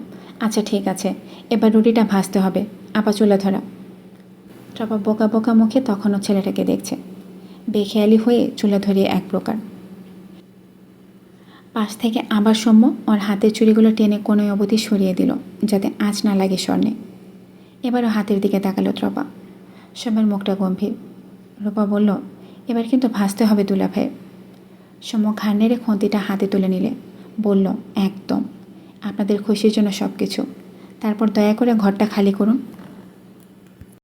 আচ্ছা ঠিক আছে, এবার রুটিটা ভাজতে হবে, আপা চুলা ধরা। ত্রপা বোকা বোকা মুখে তখনও ছেলেটাকে দেখছে, বেখেয়ালি হয়ে চুলা ধরিয়ে এক প্রকার। পাশ থেকে আবার সৌম্য ওর হাতের চুড়িগুলো টেনে কোনোই অবধি সরিয়ে দিল, যাতে আঁচ না লাগে স্বর্ণে। এবারও হাতের দিকে তাকালো ত্রপা। সৌম্যের মুখটা গম্ভীর। রূপা বলল, এবার কিন্তু ভাজতে হবে দুলাভাই। সৌম্য ঘাড় নেড়ে খুন্তিটা হাতে তুলে নিলে বলল, একদম, আপনাদের খুশির জন্য সব কিছু। তারপর দয়া করে ঘরটা খালি করুন।